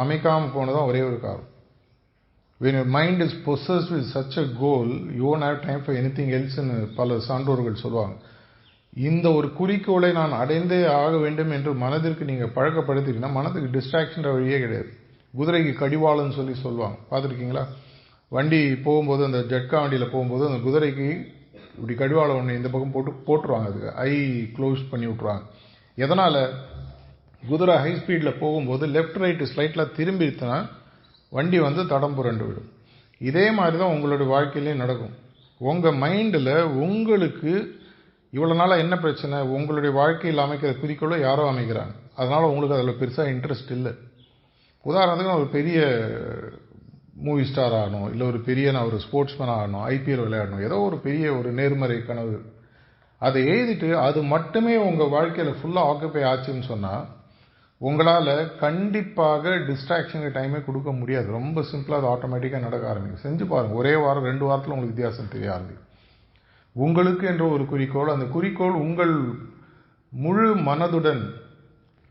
அமைக்காமல் போனதான் ஒரே ஒரு காரணம். When your mind is possessed with such a goal, you won't have time for anything else ன்னு பல சான்றோர்கள் சொல்லுவாங்க. இந்த ஒரு குறிக்கோளை நான் அடைந்தே ஆக வேண்டும் என்று மனதிற்கு நீங்கள் பழக்கப்படுத்திங்கன்னா மனதுக்கு டிஸ்ட்ராக்ஷன் வழியே கிடையாது. குதிரைக்கு கடிவாளம்னு சொல்லுவாங்க, பார்த்துருக்கீங்களா? வண்டி போகும்போது அந்த ஜட்கா வண்டியில் போகும்போது அந்த குதிரைக்கு இப்படி கடிவாளம் ஒன்று இந்த பக்கம் போட்டுருவாங்க, அதுக்கு ஐ க்ளோஸ் பண்ணி விட்ருவாங்க. எதனால், குதிரை ஹை ஸ்பீடில் போகும்போது லெஃப்ட் ரைட்டு ஸ்லைட்டில் திரும்பிடுத்துனா வண்டி தடம் புரண்டு விடும். இதே மாதிரி தான் உங்களுடைய வாழ்க்கையிலையும் நடக்கும். உங்கள் மைண்டில் உங்களுக்கு இவ்வளோ நாளாக என்ன பிரச்சனை, உங்களுடைய வாழ்க்கையில் அமைக்கிற குறிக்கோளை யாரோ அமைக்கிறாங்க, அதனால் உங்களுக்கு அதில் பெருசாக இன்ட்ரெஸ்ட் இல்லை. உதாரணத்துக்கு நான் ஒரு பெரிய மூவி ஸ்டார் ஆகணும், இல்லை ஒரு பெரிய நான் ஒரு ஸ்போர்ட்ஸ்மேன் ஆகணும், ஐபிஎல் விளையாடணும், ஏதோ ஒரு பெரிய ஒரு நேர்மறை கனவு, அதை எழுதிட்டு அது மட்டுமே உங்கள் வாழ்க்கையில் ஃபுல்லாக ஆக்குப்பை ஆச்சுன்னு சொன்னால் உங்களால் கண்டிப்பாக டிஸ்ட்ராக்ஷனுக்கு டைமே கொடுக்க முடியாது. ரொம்ப சிம்பிளாக அது ஆட்டோமேட்டிக்காக நடக்க ஆரம்பிக்கும். செஞ்சு பாருங்கள், ஒரே வாரம் 2 வாரத்தில் உங்களுக்கு வித்தியாசம் தெரிய ஆரம்பிக்கும். உங்களுக்கு என்ற ஒரு குறிக்கோள், அந்த குறிக்கோள் உங்கள் முழு மனதுடன்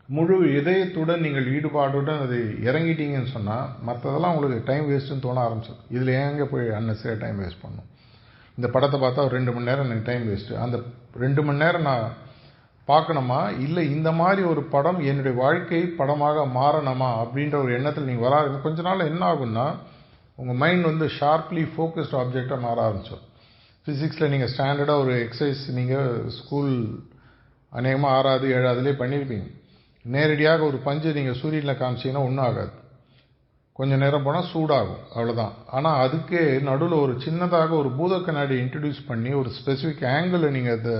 முழு இதயத்துடன் நீங்கள் ஈடுபாடுடன் அதை இறங்கிட்டீங்கன்னு சொன்னால் மற்றதெல்லாம் உங்களுக்கு டைம் வேஸ்ட்டுன்னு தோண ஆரம்பிச்சிடும். இதில் ஏங்க போய் அன்னெசரியாக டைம் வேஸ்ட் பண்ணணும், இந்த படத்தை பார்த்தா ஒரு 2 மணி நேரம் எனக்கு டைம் வேஸ்ட்டு, அந்த 2 மணி நேரம் நான் பார்க்கணுமா, இல்லை இந்த மாதிரி ஒரு படம் என்னுடைய வாழ்க்கை படமாக மாறணுமா அப்படின்ற ஒரு எண்ணத்தில் நீங்கள் வர ஆரம்பிக்கும். கொஞ்ச நாள் என்ன ஆகுன்னா உங்கள் மைண்ட் ஷார்ப்லி ஃபோக்கஸ்டு ஆப்ஜெக்டாக மாற ஆரம்பிச்சோம். ஃபிசிக்ஸில் நீங்கள் ஸ்டாண்டர்டாக ஒரு எக்ஸசைஸ் நீங்கள் ஸ்கூல் அநேகமாக 6வது 7வதுலேயே பண்ணியிருப்பீங்க. நேரடியாக ஒரு பஞ்சு நீங்கள் சூரியனில் காமிச்சிங்கன்னா ஒன்றும் ஆகாது, கொஞ்சம் நேரம் போனால் சூடாகும், அவ்வளோதான். ஆனால் அதுக்கே நடுவில் ஒரு சின்னதாக ஒரு பூத கண்ணாடி இன்ட்ரடியூஸ் பண்ணி ஒரு ஸ்பெசிஃபிக் ஆங்கிளில் நீங்கள் அந்த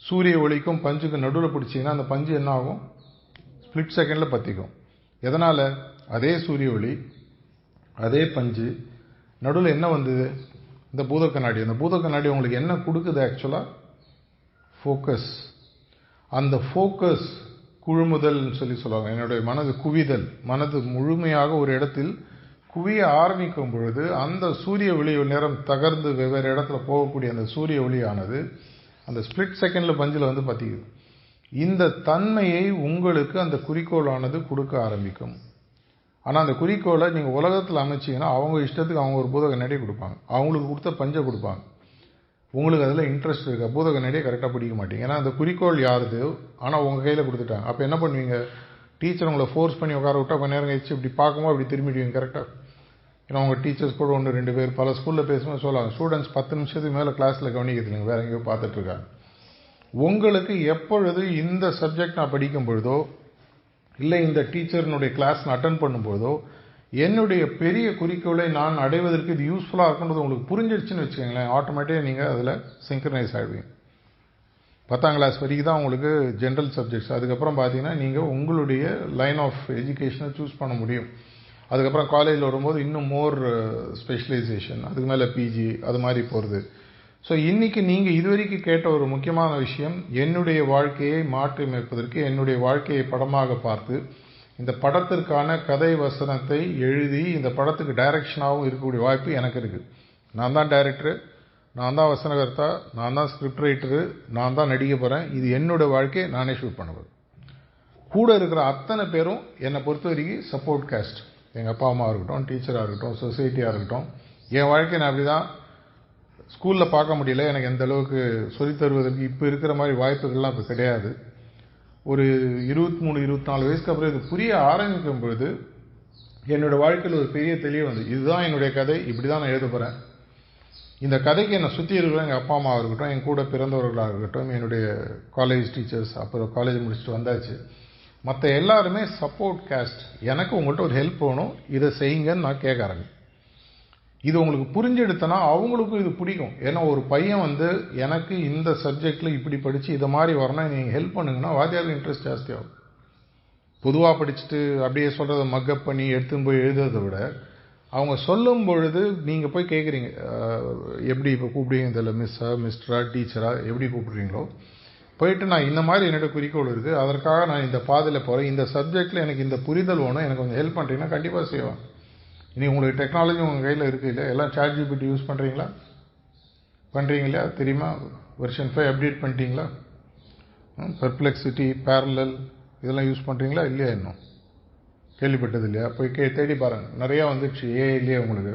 சூரிய ஒளிக்கும் பஞ்சுக்கு நடுவில் பிடிச்சிங்கன்னா அந்த பஞ்சு என்ன ஆகும், ஸ்பிளிட் செகண்டில் பற்றிக்கும். எதனால், அதே சூரிய ஒளி அதே பஞ்சு நடுவில் என்ன வந்தது, இந்த பூத கண்ணாடி. அந்த பூத கண்ணாடி உங்களுக்கு என்ன கொடுக்குது, ஆக்சுவலாக ஃபோக்கஸ். அந்த ஃபோக்கஸ் குழுமுதல்னு சொல்லுவாங்க. என்னுடைய மனது குவிதல், மனது முழுமையாக ஒரு இடத்தில் குவிய ஆரம்பிக்கும் பொழுது அந்த சூரிய ஒளி நேரம் தகர்ந்து வெவ்வேறு இடத்துல போகக்கூடிய அந்த சூரிய ஒளியானது அந்த ஸ்பிளிட் செகண்டில் பஞ்சில் பற்றிக்குது. இந்த தன்மையை உங்களுக்கு அந்த குறிக்கோளானது கொடுக்க ஆரம்பிக்கும். ஆனால் அந்த குறிக்கோளை நீங்கள் உலகத்தில் அமைச்சிங்கன்னா அவங்க இஷ்டத்துக்கு அவங்க ஒரு பூத கண்ணாடியை கொடுப்பாங்க, அவங்களுக்கு கொடுத்த பஞ்சை கொடுப்பாங்க. உங்களுக்கு அதில் இன்ட்ரெஸ்ட் இருக்கா, பூத கண்ணாடியை கரெக்டாக பிடிக்க மாட்டீங்க. ஏன்னா அந்த குறிக்கோள் யாருது, ஆனால் உங்கள் கையில் கொடுத்துட்டாங்க. அப்போ என்ன பண்ணுவீங்க, டீச்சர் உங்களை ஃபோர்ஸ் பண்ணி உட்கார விட்டா கொஞ்ச நேரம் கழிச்சு இப்படி பார்க்கும்போது அப்படி திரும்பிடுவீங்க. கரெக்டாக ஏன்னா உங்கள் டீச்சர்ஸ் கூட 1-2 பேர் பல ஸ்கூலில் பேசும்போது சொல்லலாம், ஸ்டூடெண்ட்ஸ் 10 நிமிஷத்துக்கு மேலே கிளாஸில் கவனிக்கிறது இல்லைங்க, வேறு எங்கேயோ பார்த்துட்ருக்காங்க. உங்களுக்கு எப்பொழுது இந்த சப்ஜெக்ட் நான் படிக்கும் பொழுதோ இல்லை இந்த டீச்சர்னுடைய கிளாஸ் நான் அட்டன் பண்ணும்போதோ என்னுடைய பெரிய குறிக்கோளை நான் அடைவதற்கு இது யூஸ்ஃபுல்லாக இருக்குன்றது உங்களுக்கு புரிஞ்சிடுச்சுன்னு வச்சுக்கோங்களேன், ஆட்டோமேட்டிக்காக நீங்கள் அதில் சிங்க்ரனைஸ் ஆகிடுவீங்க. 10ஆம் கிளாஸ் வரைக்கும் தான் உங்களுக்கு ஜென்ரல் சப்ஜெக்ட்ஸ். அதுக்கப்புறம் பார்த்தீங்கன்னா நீங்கள் உங்களுடைய லைன் ஆஃப் எஜுகேஷனை சூஸ் பண்ண முடியும். அதுக்கப்புறம் காலேஜில் வரும்போது இன்னும் மோர் ஸ்பெஷலைசேஷன், அதுக்கு மேலே பிஜி அது மாதிரி போகிறது. ஸோ இன்றைக்கி நீங்கள் இதுவரைக்கும் கேட்ட ஒரு முக்கியமான விஷயம், என்னுடைய வாழ்க்கையை மாற்றி அமைப்பதற்கு என்னுடைய வாழ்க்கையை படமாக பார்த்து இந்த படத்திற்கான கதை வசனத்தை எழுதி இந்த படத்துக்கு டைரக்ஷனாகவும் இருக்கக்கூடிய வாய்ப்பு எனக்கு இருக்குது. நான் தான் டைரக்டரு, நான் தான் வசனகர்த்தா, நான் தான் ஸ்கிரிப்ட் ரைட்டரு, நான் தான் நடிக்க போகிறேன். இது என்னோடய வாழ்க்கையை நானே ஷூட் பண்ண போகிறேன். கூட இருக்கிற அத்தனை பேரும் என்னை பொறுத்த வரைக்கும் சப்போர்ட் காஸ்ட். எங்கள் அப்பா அம்மா இருக்கட்டும், டீச்சராக இருக்கட்டும், சொசைட்டியாக இருக்கட்டும். என் வாழ்க்கை நான் அப்படி தான் ஸ்கூலில் பார்க்க முடியல. எனக்கு எந்த அளவுக்கு சொல்லித் தருவதற்கு இப்போ இருக்கிற மாதிரி வாய்ப்புகள்லாம் இப்போ கிடையாது. ஒரு 23-24 வயசுக்கு அப்புறம் இது புரிய ஆரம்பிக்கும் பொழுது என்னோடய வாழ்க்கையில் ஒரு பெரிய தெளிவு வந்து, இதுதான் என்னுடைய கதை, இப்படி தான் நான் எழுத போகிறேன். இந்த கதைக்கு என்னை சுற்றி இருக்கிற எங்கள் அப்பா அம்மா இருக்கட்டும், என் கூட பிறந்தவர்களாக இருக்கட்டும், என்னுடைய காலேஜ் டீச்சர்ஸ், அப்புறம் காலேஜ் முடிச்சுட்டு வந்தாச்சு, மற்ற எல்லாருமே சப்போர்ட் காஸ்ட். எனக்கு உங்கள்கிட்ட ஒரு ஹெல்ப் வேணும், இதை செய்யுங்கன்னு நான் கேட்க ஆரம்பிச்சேன். இது உங்களுக்கு புரிஞ்செடுத்தனா அவங்களுக்கும் இது பிடிக்கும். ஏன்னா ஒரு பையன் வந்து எனக்கு இந்த சப்ஜெக்டில் இப்படி படித்து இதை மாதிரி வரணும், நீங்கள் ஹெல்ப் பண்ணுங்கன்னா வாத்தியாருக்கு இன்ட்ரெஸ்ட் ஜாஸ்தியாகும். பொதுவாக படிச்சுட்டு அப்படியே சொல்கிறத மக்கப் பண்ணி எடுத்துன்னு போய் எழுதுறதை விட அவங்க சொல்லும் பொழுது நீங்கள் போய் கேட்குறீங்க, எப்படி இப்போ கூப்பிடுவீங்க இதில், மிஸ்ஸா மிஸ்டரா டீச்சரா எப்படி கூப்பிடுறீங்களோ, போயிட்டு நான் இந்த மாதிரி என்னோட குறிக்கோள் இருக்குது, அதற்காக நான் இந்த பாதையில் போகிறேன், இந்த சப்ஜெக்டில் எனக்கு இந்த புரிதல் வேணும், எனக்கு கொஞ்சம் ஹெல்ப் பண்ணுறீங்கன்னா கண்டிப்பாக செய்வேன். இனி உங்களுக்கு டெக்னாலஜி உங்கள் கையில் இருக்குது இல்லை, எல்லாம் ChatGPT யூஸ் பண்ணுறீங்களா? பண்ணுறீங்களா? தெரியுமா? வெர்ஷன் 5 அப்டேட் பண்ணிட்டீங்களா? பெர்ப்ளெக்சிட்டி, பேரலல் இதெல்லாம் யூஸ் பண்ணுறீங்களா இல்லையா? இன்னும் கேள்விப்பட்டது இல்லையா? போய் தேடி பாருங்கள், நிறையா வந்துடுச்சு ஏஐலேயே உங்களுக்கு.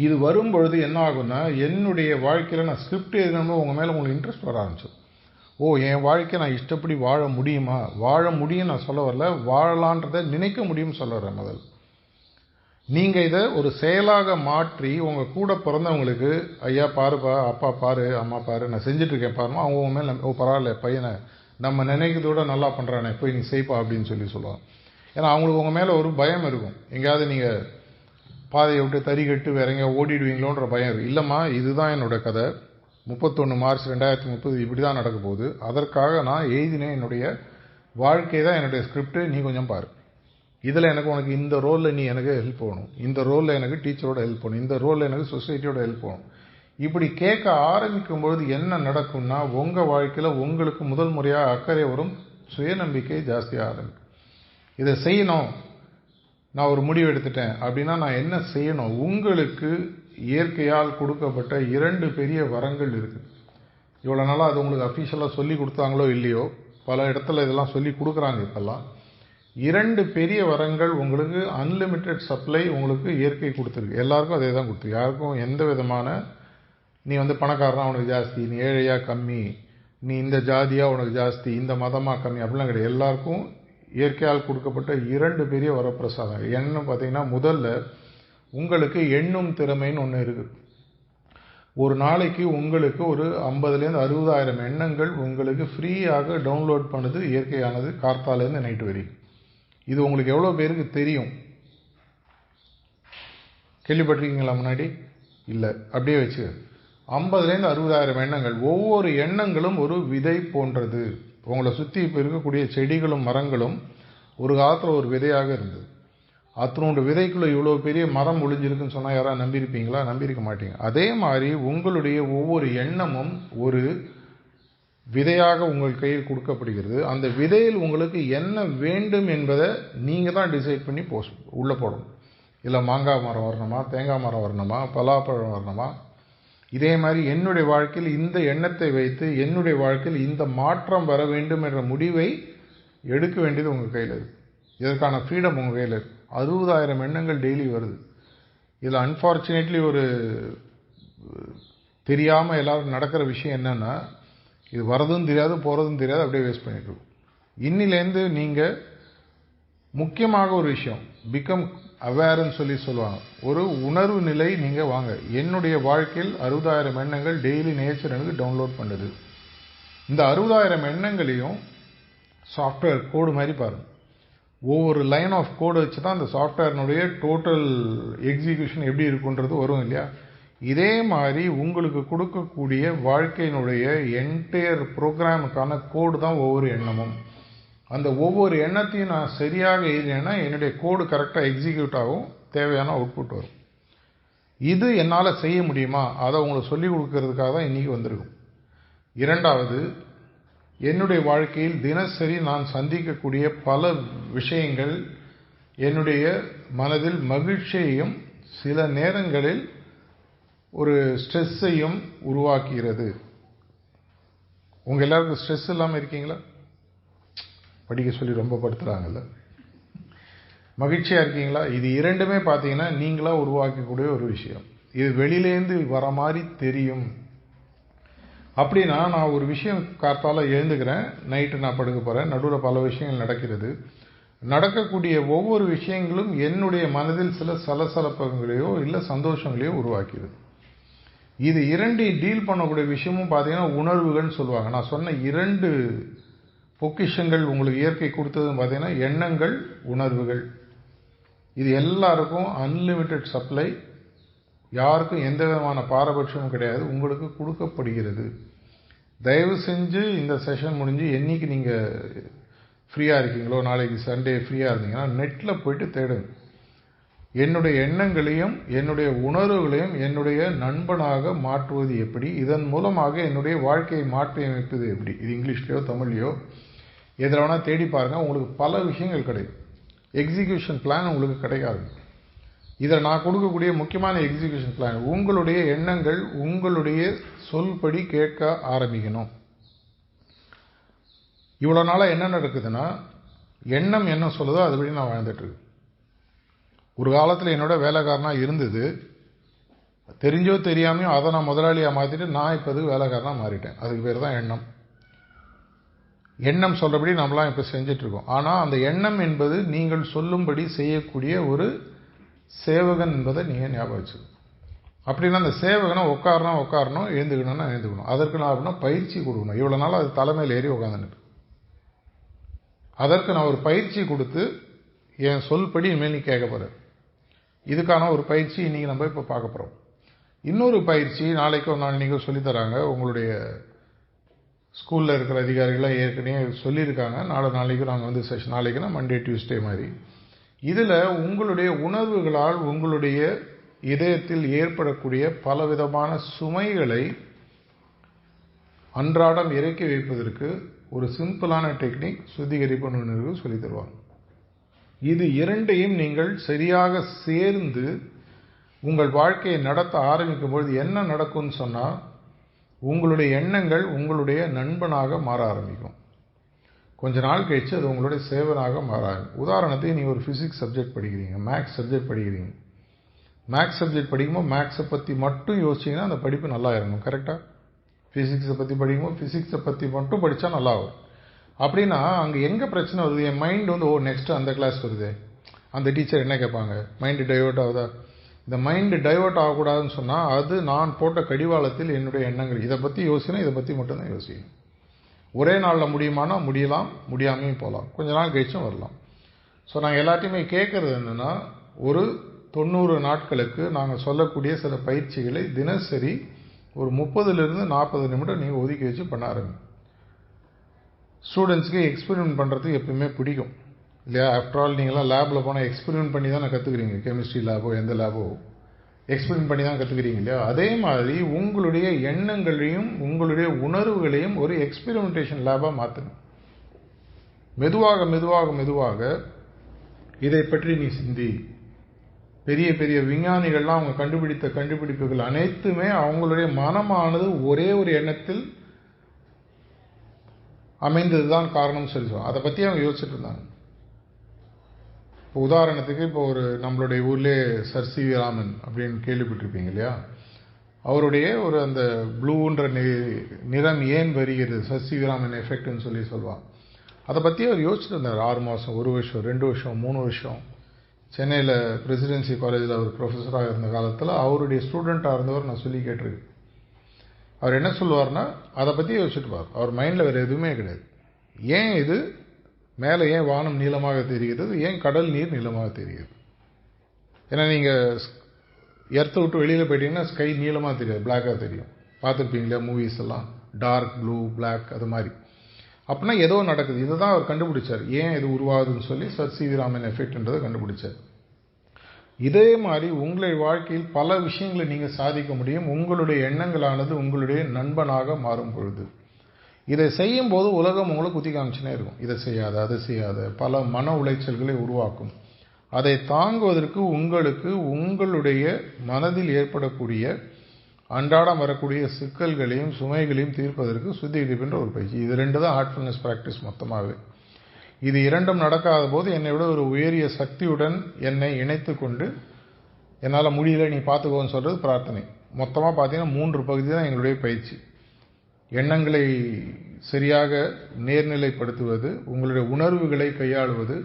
இது வரும்பொழுது என்ன ஆகும்னா, என்னுடைய வாழ்க்கையில் நான் ஸ்கிரிப்ட் எழுதணும்னு உங்கள் மேலே உங்களுக்கு இன்ட்ரெஸ்ட் வர ஆரம்பிச்சு. ஓ, என் வாழ்க்கை நான் இஷ்டப்படி வாழ முடியுமா? வாழ முடியும் நான் சொல்ல வரல, வாழலான்றதை நினைக்க முடியும்னு சொல்ல வரேன். முதல் நீங்கள் இதை ஒரு செயலாக மாற்றி உங்கள் கூட பிறந்தவங்களுக்கு, ஐயா பாருப்பா, அப்பா பாரு, அம்மா பாரு, நான் செஞ்சிட்ருக்கேன் பாருமா, அவங்க உங்க மேலே ஓ பரவாயில்ல பையனை நம்ம நினைக்கிறதோட நல்லா பண்ணுறானே, போய் நீ செய்ப்பா அப்படின்னு சொல்லுவாங்க. ஏன்னா அவங்களுக்கு உங்கள் மேலே ஒரு பயம் இருக்கும், எங்கேயாவது நீங்கள் பாதையை விட்டு தறிகட்டு வேற எங்கேயா ஓடிடுவீங்களோன்ற பயம் இருக்கும். இல்லைம்மா, இதுதான் என்னோடய கதை, 31 மார்ச் 2030 இப்படி தான் நடக்க போகுது, அதற்காக நான் எழுதினேன், என்னுடைய வாழ்க்கை தான் என்னுடைய ஸ்கிரிப்ட், நீ கொஞ்சம் பாரு, இதில் எனக்கு உனக்கு இந்த ரோலில் நீ எனக்கு ஹெல்ப் பண்ணணும், இந்த ரோலில் எனக்கு டீச்சரோட ஹெல்ப் பண்ணணும், இந்த ரோலில் எனக்கு சொசைட்டியோட ஹெல்ப் பண்ணணும். இப்படி கேட்க ஆரம்பிக்கும் பொழுது என்ன நடக்கும்னா, உங்கள் வாழ்க்கையில் உங்களுக்கு முதல் முறையாக அக்கறை வரும், சுயநம்பிக்கை ஜாஸ்தியாக ஆரம்பிக்கும். இதை செய்யணும், நான் ஒரு முடிவு எடுத்துட்டேன் அப்படின்னா நான் என்ன செய்யணும்? உங்களுக்கு இயற்கையால் கொடுக்கப்பட்ட 2 பெரிய வரங்கள் இருக்குது. இவ்வளோ நாளாக அது உங்களுக்கு அஃபிஷியலாக சொல்லி கொடுத்தாங்களோ இல்லையோ, பல இடத்துல இதெல்லாம் சொல்லி கொடுக்குறாங்க. இப்போல்லாம் 2 பெரிய வரங்கள் உங்களுக்கு அன்லிமிட்டெட் சப்ளை உங்களுக்கு இயற்கை கொடுத்துருக்கு. எல்லாருக்கும் அதே தான் கொடுத்துருக்கு. யாருக்கும் எந்த விதமான நீ வந்து பணக்காரனா உனக்கு ஜாஸ்தி, நீ ஏழையா கம்மி, நீ இந்த ஜாதியாக உனக்கு ஜாஸ்தி, இந்த மதமாக கம்மி அப்படிலாம் கிடையாது. எல்லாருக்கும் இயற்கையால் கொடுக்கப்பட்ட 2 பெரிய வரப்பிரசாதம். என்னன்னு பார்த்தீங்கன்னா, முதல்ல உங்களுக்கு எண்ணும் திறமைன்னு ஒன்று இருக்குது. ஒரு நாளைக்கு உங்களுக்கு ஒரு 50,000 60,000 எண்ணங்கள் உங்களுக்கு ஃப்ரீயாக டவுன்லோட் பண்ணுது இயற்கையானது, கார்த்தாலேருந்து நைட்டு வரைக்கும். இது உங்களுக்கு எவ்வளோ பேருக்கு தெரியும்? கேள்விப்பட்டிருக்கீங்களா முன்னாடி? இல்லை. அப்படியே வச்சு 50,000 60,000 எண்ணங்கள், ஒவ்வொரு எண்ணங்களும் ஒரு விதை போன்றது. உங்களை சுற்றி இப்போ இருக்கக்கூடிய செடிகளும் மரங்களும் ஒரு காலத்தில் ஒரு விதையாக இருந்தது. அத்தனோட விதைக்குள்ளே இவ்வளோ பெரிய மரம் ஒளிஞ்சிருக்குன்னு சொன்னால் யாராவது நம்பியிருப்பீங்களா? நம்பியிருக்க மாட்டீங்க. அதே மாதிரி உங்களுடைய ஒவ்வொரு எண்ணமும் ஒரு விதையாக உங்கள் கையில் கொடுக்கப்படுகிறது. அந்த விதையில் உங்களுக்கு என்ன வேண்டும் என்பதை நீங்கள் தான் டிசைட் பண்ணி உள்ளே போடணும். இல்லை மாங்காய் மரம் வரணுமா, தேங்காய் மரம் வரணுமா, பலாப்பழம் வரணுமா? இதே மாதிரி என்னுடைய வாழ்க்கையில் இந்த எண்ணத்தை வைத்து என்னுடைய வாழ்க்கையில் இந்த மாற்றம் வர வேண்டும் என்ற முடிவை எடுக்க வேண்டியது உங்கள் கையில் இருக்குது. இதற்கான ஃப்ரீடம் உங்கள் கையில் இருக்குது. 60,000 எண்ணங்கள் டெய்லி வருது. இதில் அன்ஃபார்ச்சுனேட்லி ஒரு தெரியாமல் எல்லாரும் நடக்கிற விஷயம் என்னென்னா, இது வரதும் தெரியாது போகிறதும் தெரியாது, அப்படியே வேஸ்ட் பண்ணிட்டு இருக்கோம். இன்னிலேருந்து நீங்கள் முக்கியமாக ஒரு விஷயம், பிகம் அவேர்ன்னு சொல்லுவாங்க. ஒரு உணர்வு நிலை நீங்கள் வாங்க. என்னுடைய வாழ்க்கையில் 60,000 எண்ணங்கள் டெய்லி நேச்சர் எனக்கு டவுன்லோட் பண்ணுது. இந்த 60,000 எண்ணங்களையும் சாஃப்ட்வேர் கோடு மாதிரி பாருங்கள். ஒவ்வொரு லைன் ஆஃப் கோடு வச்சு தான் அந்த சாஃப்ட்வேர்னுடைய டோட்டல் எக்ஸிக்யூஷன் எப்படி இருக்குன்றது வரும் இல்லையா? இதே மாதிரி உங்களுக்கு கொடுக்கக்கூடிய வாழ்க்கையினுடைய என்டையர் ப்ரோக்ராமுக்கான கோடு தான் ஒவ்வொரு எண்ணமும். அந்த ஒவ்வொரு எண்ணத்தையும் நான் சரியாக எழுதினேன்னா என்னுடைய கோடு கரெக்டாக எக்ஸிக்யூட் ஆகும், தேவையான அவுட்புட் வரும். இது என்னால் செய்ய முடியுமா? அதை உங்களுக்கு சொல்லிக் கொடுக்கறதுக்காக தான் இன்றைக்கி வந்திருக்கும். இரண்டாவது, என்னுடைய வாழ்க்கையில் தினசரி நான் சந்திக்கக்கூடிய பல விஷயங்கள் என்னுடைய மனதில் மகிழ்ச்சியையும் சில நேரங்களில் ஒரு ஸ்ட்ரெஸ்ஸையும் உருவாக்குகிறது. உங்கள் எல்லாருக்கும் ஸ்ட்ரெஸ் இல்லாமல் இருக்கீங்களா? படிக்க சொல்லி ரொம்ப படுத்துகிறாங்கல்ல. மகிழ்ச்சியாக இருக்கீங்களா? இது இரண்டுமே பார்த்தீங்கன்னா நீங்களாக உருவாக்கக்கூடிய ஒரு விஷயம். இது வெளியிலேருந்து வர மாதிரி தெரியும். அப்படின்னா நான் ஒரு விஷயம் காத்தால எழுந்துக்கிறேன், நைட்டு நான் படுக்க போகிறேன், நடுவில் பல விஷயங்கள் நடக்கிறது. நடக்கக்கூடிய ஒவ்வொரு விஷயங்களும் என்னுடைய மனதில் சில சலசலப்பங்களையோ இல்லை சந்தோஷங்களையோ உருவாக்கிறது. இது இரண்டையும் டீல் பண்ணக்கூடிய விஷயமும் பார்த்தீங்கன்னா உணர்வுகள்னு சொல்லுவாங்க. நான் சொன்ன 2 பொக்கிஷங்கள் உங்களுக்கு இயற்கை கொடுத்ததுன்னு பார்த்தீங்கன்னா எண்ணங்கள், உணர்வுகள். இது எல்லாருக்கும் அன்லிமிட்டெட் சப்ளை, யாருக்கும் எந்த விதமான பாரபட்சமும் கிடையாது, உங்களுக்கு கொடுக்கப்படுகிறது. தயவு செஞ்சு இந்த செஷன் முடிஞ்சு என்னைக்கு நீங்கள் ஃப்ரீயாக இருக்கீங்களோ, நாளைக்கு சண்டே ஃப்ரீயாக இருந்தீங்கன்னா நெட்டில் போயிட்டு தேடுங்க. என்னுடைய எண்ணங்களையும் என்னுடைய உணர்வுகளையும் என்னுடைய நண்பனாக மாற்றுவது எப்படி, இதன் மூலமாக என்னுடைய வாழ்க்கையை மாற்றி அமைப்பது எப்படி, இது இங்கிலீஷ்லையோ தமிழ்லையோ எதில் வேணால் தேடி பாருங்கள். உங்களுக்கு பல விஷயங்கள் கிடைக்கும். எக்ஸிக்யூஷன் பிளான் உங்களுக்கு கிடைக்காது. இதில் நான் கொடுக்கக்கூடிய முக்கியமான எக்ஸிக்யூஷன் பிளான், உங்களுடைய எண்ணங்கள் உங்களுடைய சொல்படி கேட்க ஆரம்பிக்கணும். இவ்வளோ நாளாக என்ன நடக்குதுன்னா, எண்ணம் என்ன சொல்லுதோ அதுபடி நான் வாழ்ந்துட்டுருக்கேன். ஒரு காலத்தில் என்னோட வேலைக்காரனாக இருந்தது, தெரிஞ்சோ தெரியாமையோ அதை நான் முதலாளியாக மாற்றிட்டு நான் இப்போ அதுக்கு வேலைக்காரனாக மாறிட்டேன். அதுக்கு பேர் தான் எண்ணம். எண்ணம் சொல்கிறபடி நம்மளாம் இப்போ செஞ்சிட்ருக்கோம். ஆனால் அந்த எண்ணம் என்பது நீங்கள் சொல்லும்படி செய்யக்கூடிய ஒரு சேவகன் என்பதை நீங்கள் ஞாபகம் வச்சுக்கணும். அப்படின்னா அந்த சேவகனை உட்காரணும், எழுந்துக்கணும்னா எழுந்துக்கணும். அதற்கு நான் அப்படின்னா பயிற்சி கொடுக்கணும். இவ்வளோ நாள் அது தலைமையில் ஏறி உட்காந்துட்டு, அதற்கு நான் ஒரு பயிற்சி கொடுத்து என் சொல்படி இனிமேல் நீ கேட்க போகிற. இதுக்கான ஒரு பயிற்சி இன்றைக்கி நம்ம இப்போ பார்க்க போகிறோம். இன்னொரு பயிற்சி நாளைக்கு ஒரு நாள் நீங்கள் சொல்லித்தராங்க. உங்களுடைய ஸ்கூலில் இருக்கிற அதிகாரிகளாக ஏற்கனவே சொல்லியிருக்காங்க. நாளைக்கு நாங்கள் வந்து செஷன், நாளைக்குன்னா மண்டே டியூஸ்டே மாதிரி. இதில் உங்களுடைய உணர்வுகளால் உங்களுடைய இதயத்தில் ஏற்படக்கூடிய பலவிதமான சுமைகளை அன்றாடம் இறக்கி வைப்பதற்கு ஒரு சிம்பிளான டெக்னிக் சுத்திகரிப்பு நுண்ணறிவு சொல்லி தருவாங்க. இது இரண்டையும் நீங்கள் சரியாக சேர்ந்து உங்கள் வாழ்க்கையை நடத்த ஆரம்பிக்கும் பொழுது என்ன நடக்கும்னு சொன்னால், உங்களுடைய எண்ணங்கள் உங்களுடைய நண்பனாக மாற ஆரம்பிக்கும். கொஞ்ச நாள் கழிச்சு அது உங்களுடைய சேவனாக மாற ஆரம்பிக்கும். உதாரணத்துக்கு நீங்கள் ஒரு ஃபிசிக்ஸ் சப்ஜெக்ட் படிக்கிறீங்க, மேக்ஸ் சப்ஜெக்ட் படிக்கிறீங்க. மேக்ஸ் சப்ஜெக்ட் படிக்கும்போது மேக்ஸை பற்றி மட்டும் யோசிச்சிங்கன்னா அந்த படிப்பு நல்லா இருக்கணும். கரெக்டாக ஃபிசிக்ஸை பற்றி படிக்கும்போது ஃபிசிக்ஸை பற்றி மட்டும் படித்தா நல்லா வரும். அப்படின்னா அங்கே எங்கே பிரச்சனை வருது, என் மைண்டு வந்து நெக்ஸ்ட்டு அந்த கிளாஸ் வருது, அந்த டீச்சர் என்ன கேட்பாங்க, மைண்டு டைவர்ட் ஆகுதா? இந்த மைண்டு டைவர்ட் ஆகக்கூடாதுன்னு சொன்னால் அது நான் போட்ட கடிவாளத்தில் என்னுடைய எண்ணங்கள். இதை பற்றி யோசிக்கணும், இதை பற்றி மட்டும்தான் யோசிக்கணும். ஒரே நாளில் முடியுமானா முடியலாம், முடியாமையும் போகலாம், கொஞ்ச நாள் கழிச்சும் வரலாம். ஸோ நாங்கள் எல்லாத்தையுமே கேட்குறது என்னென்னா, ஒரு 90 நாட்களுக்கு நாங்கள் சொல்லக்கூடிய சில பயிற்சிகளை தினசரி ஒரு 30லிருந்து 40 நிமிடம் நீங்கள் ஒதுக்கி வச்சு பண்ண ஆரம்பிங்க. ஸ்டூடெண்ட்ஸ்க்கு எக்ஸ்பெரிமெண்ட் பண்ணுறதுக்கு எப்பவுமே பிடிக்கும் இல்லையா? ஆஃப்டர் ஆல் நீங்களாம் லேபில் போனால் எக்ஸ்பெரிமெண்ட் பண்ணி தான் கற்றுக்குறீங்க. கெமிஸ்ட்ரி லேபோ எந்த லேபோ எக்ஸ்பெரிமெண்ட் பண்ணி தான் கற்றுக்குறீங்க இல்லையா? அதே மாதிரி உங்களுடைய எண்ணங்களையும் உங்களுடைய உணர்வுகளையும் ஒரு எக்ஸ்பெரிமெண்டேஷன் லேபாக மாற்றுங்க. மெதுவாக மெதுவாக மெதுவாக இதை பற்றி நீ சிந்தி. பெரிய பெரிய விஞ்ஞானிகள்லாம் அவங்க கண்டுபிடித்த கண்டுபிடிப்புகள் அனைத்துமே அவங்களுடைய மனமானது ஒரே ஒரு எண்ணத்தில் அமைந்தது தான் காரணம் சொல்லுவோம். அதை பற்றி அவங்க யோசிச்சுட்டு இருந்தாங்க. இப்போ உதாரணத்துக்கு இப்போ ஒரு நம்மளுடைய ஊர்லே சர் சி வி ராமன் அப்படின்னு கேள்விப்பட்டிருப்பீங்க இல்லையா? அவருடைய ஒரு அந்த ப்ளூன்ற நிறம் ஏன் வருகிறது, சர் சி வி ராமன் எஃபெக்ட்னு சொல்லுவாங்க. அதை பற்றி அவர் யோசிச்சுட்டு இருந்தார். 6 மாதம், 1 வருஷம், 2 வருஷம், 3 வருஷம். சென்னையில் பிரசிடென்சி காலேஜில் அவர் ப்ரொஃபஸராக இருந்த காலத்தில் அவருடைய ஸ்டூடெண்ட்டாக இருந்தவர் நான் சொல்லி கேட்டிருக்கேன். அவர் என்ன சொல்லுவார்னா, அதை பற்றி யோசிச்சுட்டுப்பார். அவர் மைண்டில் வேறு எதுவுமே கிடையாது. ஏன் இது மேலே, ஏன் வானம் நீளமாக தெரிகிறது, ஏன் கடல் நீர் நீளமாக தெரிகிறது? ஏன்னா நீங்கள் எர்த்தை விட்டு வெளியில் போயிட்டீங்கன்னா ஸ்கை நீளமாக தெரியாது, பிளாக்காக தெரியும். பார்த்துருப்பீங்களா மூவிஸ் எல்லாம், டார்க் ப்ளூ, பிளாக், அது மாதிரி. அப்படின்னா ஏதோ நடக்குது. இதை தான் அவர் கண்டுபிடிச்சார். ஏன் இது உருவாகுதுன்னு சொல்லி சர் சி வி ராமன் எஃபெக்ட்ன்றதை கண்டுபிடிச்சார். இதே மாதிரி உங்களுடைய வாழ்க்கையில் பல விஷயங்களை நீங்கள் சாதிக்க முடியும். உங்களுடைய எண்ணங்களானது உங்களுடைய நண்பனாக மாறும் பொழுது. இதை செய்யும் போது உலகம் உங்களை குத்தி காமிச்சுனே இருக்கும். இதை செய்யாத, அதை செய்யாத, பல மன உளைச்சல்களை உருவாக்கும். அதை தாங்குவதற்கு உங்களுக்கு உங்களுடைய மனதில் ஏற்படக்கூடிய அன்றாடம் வரக்கூடிய சிக்கல்களையும் சுமைகளையும் தீர்ப்பதற்கு சுத்திகரிப்புன்ற ஒரு பயிற்சி. இது 2 தான் ஹார்ட்ஃபுல்னஸ் ப்ராக்டிஸ் மொத்தமாகவே. இது 2ம் நடக்காத போது என்னை விட ஒரு உயரிய சக்தியுடன் என்னை இணைத்து கொண்டு என்னால் முடியல நீ பார்த்துக்கோன்னு சொல்கிறது பிரார்த்தனை. மொத்தமாக பார்த்தீங்கன்னா 3 பகுதி தான் எங்களுடைய பயிற்சி. எண்ணங்களை சரியாக நேர்நிலைப்படுத்துவது, உங்களுடைய உணர்வுகளை கையாளுவது.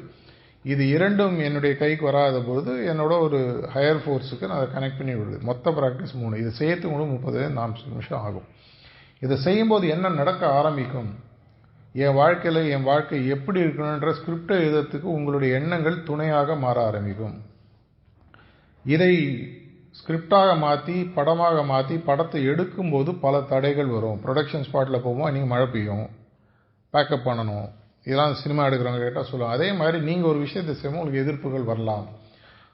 இது 2ம் என்னுடைய கைக்கு வராத போது என்னோட ஒரு ஹையர் ஃபோர்ஸுக்கு நான் அதை கனெக்ட் பண்ணி விடுது. மொத்த ப்ராக்டிஸ் 3. இது செய்யறதுக்கு கூட 30 நிமிஷம் ஆகும். இதை செய்யும்போது என்ன நடக்க ஆரம்பிக்கும்? என் வாழ்க்கையில் என் வாழ்க்கை எப்படி இருக்கணுன்ற ஸ்கிரிப்டை எழுதுறதுக்கு உங்களுடைய எண்ணங்கள் துணையாக மாற ஆரம்பிக்கும். இதை ஸ்கிரிப்டாக மாற்றி படமாக மாற்றி படத்தை எடுக்கும்போது பல தடைகள் வரும். ப்ரொடக்ஷன் ஸ்பாட்டில் போகும்போது நீங்கள் மழை பெய்யும், பேக்கப் பண்ணணும், இதெல்லாம் சினிமா எடுக்கிறவங்க கேட்டால் சொல்லுவாங்க. அதே மாதிரி நீங்கள் ஒரு விஷயத்தை செய்யும்போது உங்களுக்கு எதிர்ப்புகள் வரலாம்.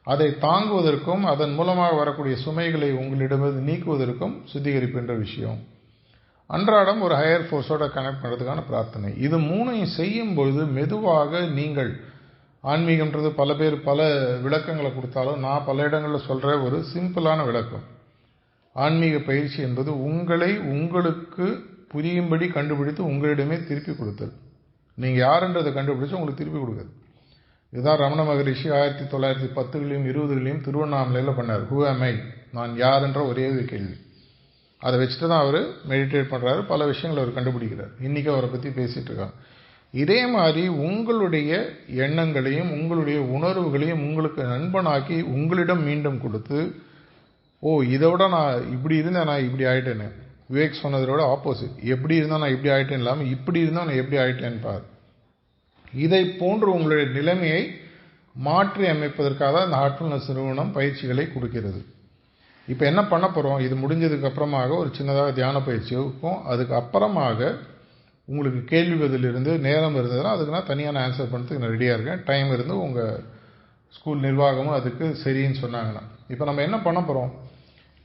அதை தாங்குவதற்கும் அதன் மூலமாக வரக்கூடிய சுமைகளை உங்களிடமிருந்து நீக்குவதற்கும் சுத்திகரிப்பு என்ற விஷயம். அன்றாடம் ஒரு ஹையர் ஃபோர்ஸோட கனெக்ட் பண்ணுறதுக்கான பிரார்த்தனை. இது 3ஐயும் செய்யும் பொழுது மெதுவாக நீங்கள் ஆன்மீகம்ன்றது பல பேர் பல விளக்கங்களை கொடுத்தாலும் நான் பல இடங்களில் சொல்கிற ஒரு சிம்பிளான விளக்கம். ஆன்மீக பயிற்சி என்பது உங்களை உங்களுக்கு புரியும்படி கண்டுபிடித்து உங்களிடமே திருப்பி கொடுத்தல். நீங்கள் யாருன்றதை கண்டுபிடிச்சு உங்களுக்கு திருப்பி கொடுக்குறது. இதுதான் ரமண மகரிஷி 1910களிலும் 20களிலும் திருவண்ணாமலையில் பண்ணார். ஹூ ஆம் ஐ, நான் யாருன்ற ஒரே ஒரு கேள்வி. அதை வச்சுட்டு தான் அவர் மெடிடேட் பண்ணுறாரு. பல விஷயங்களை அவர் கண்டுபிடிக்கிறார். இன்றைக்கி அவரை பற்றி பேசிகிட்டு இருக்காங்க. இதே மாதிரி உங்களுடைய எண்ணங்களையும் உங்களுடைய உணர்வுகளையும் உங்களுக்கு நண்பனாக்கி உங்களிடம் மீண்டும் கொடுத்து, ஓ இதை விட நான் இப்படி இருந்தேன், நான் இப்படி ஆகிட்டேன்னு. விவேக் சொன்னதோட ஆப்போசிட். எப்படி இருந்தால் நான் இப்படி ஆகிட்டேன் இல்லாமல் இப்படி இருந்தால் நான் எப்படி ஆகிட்டேன்னு பார். இதை போன்று உங்களுடைய நிலைமையை மாற்றி அமைப்பதற்காக இந்த ஹார்ட்ஃபுல்னஸ் நிறுவனம் பயிற்சிகளை கொடுக்கிறது. இப்போ என்ன பண்ண போகிறோம்? இது முடிஞ்சதுக்கு அப்புறமாக ஒரு சின்னதாக தியான பயிற்சி இருக்கும். அதுக்கு அப்புறமாக உங்களுக்கு கேள்வி பதிலிருந்து நேரம் இருந்ததுன்னா அதுக்கு நான் தனியாக ஆன்சர் பண்ணுறதுக்கு நான் ரெடியாக இருக்கேன். டைம் இருந்து உங்கள் ஸ்கூல் நிர்வாகமும் அதுக்கு சரின்னு சொன்னாங்கன்னா. இப்போ நம்ம என்ன பண்ண போகிறோம்?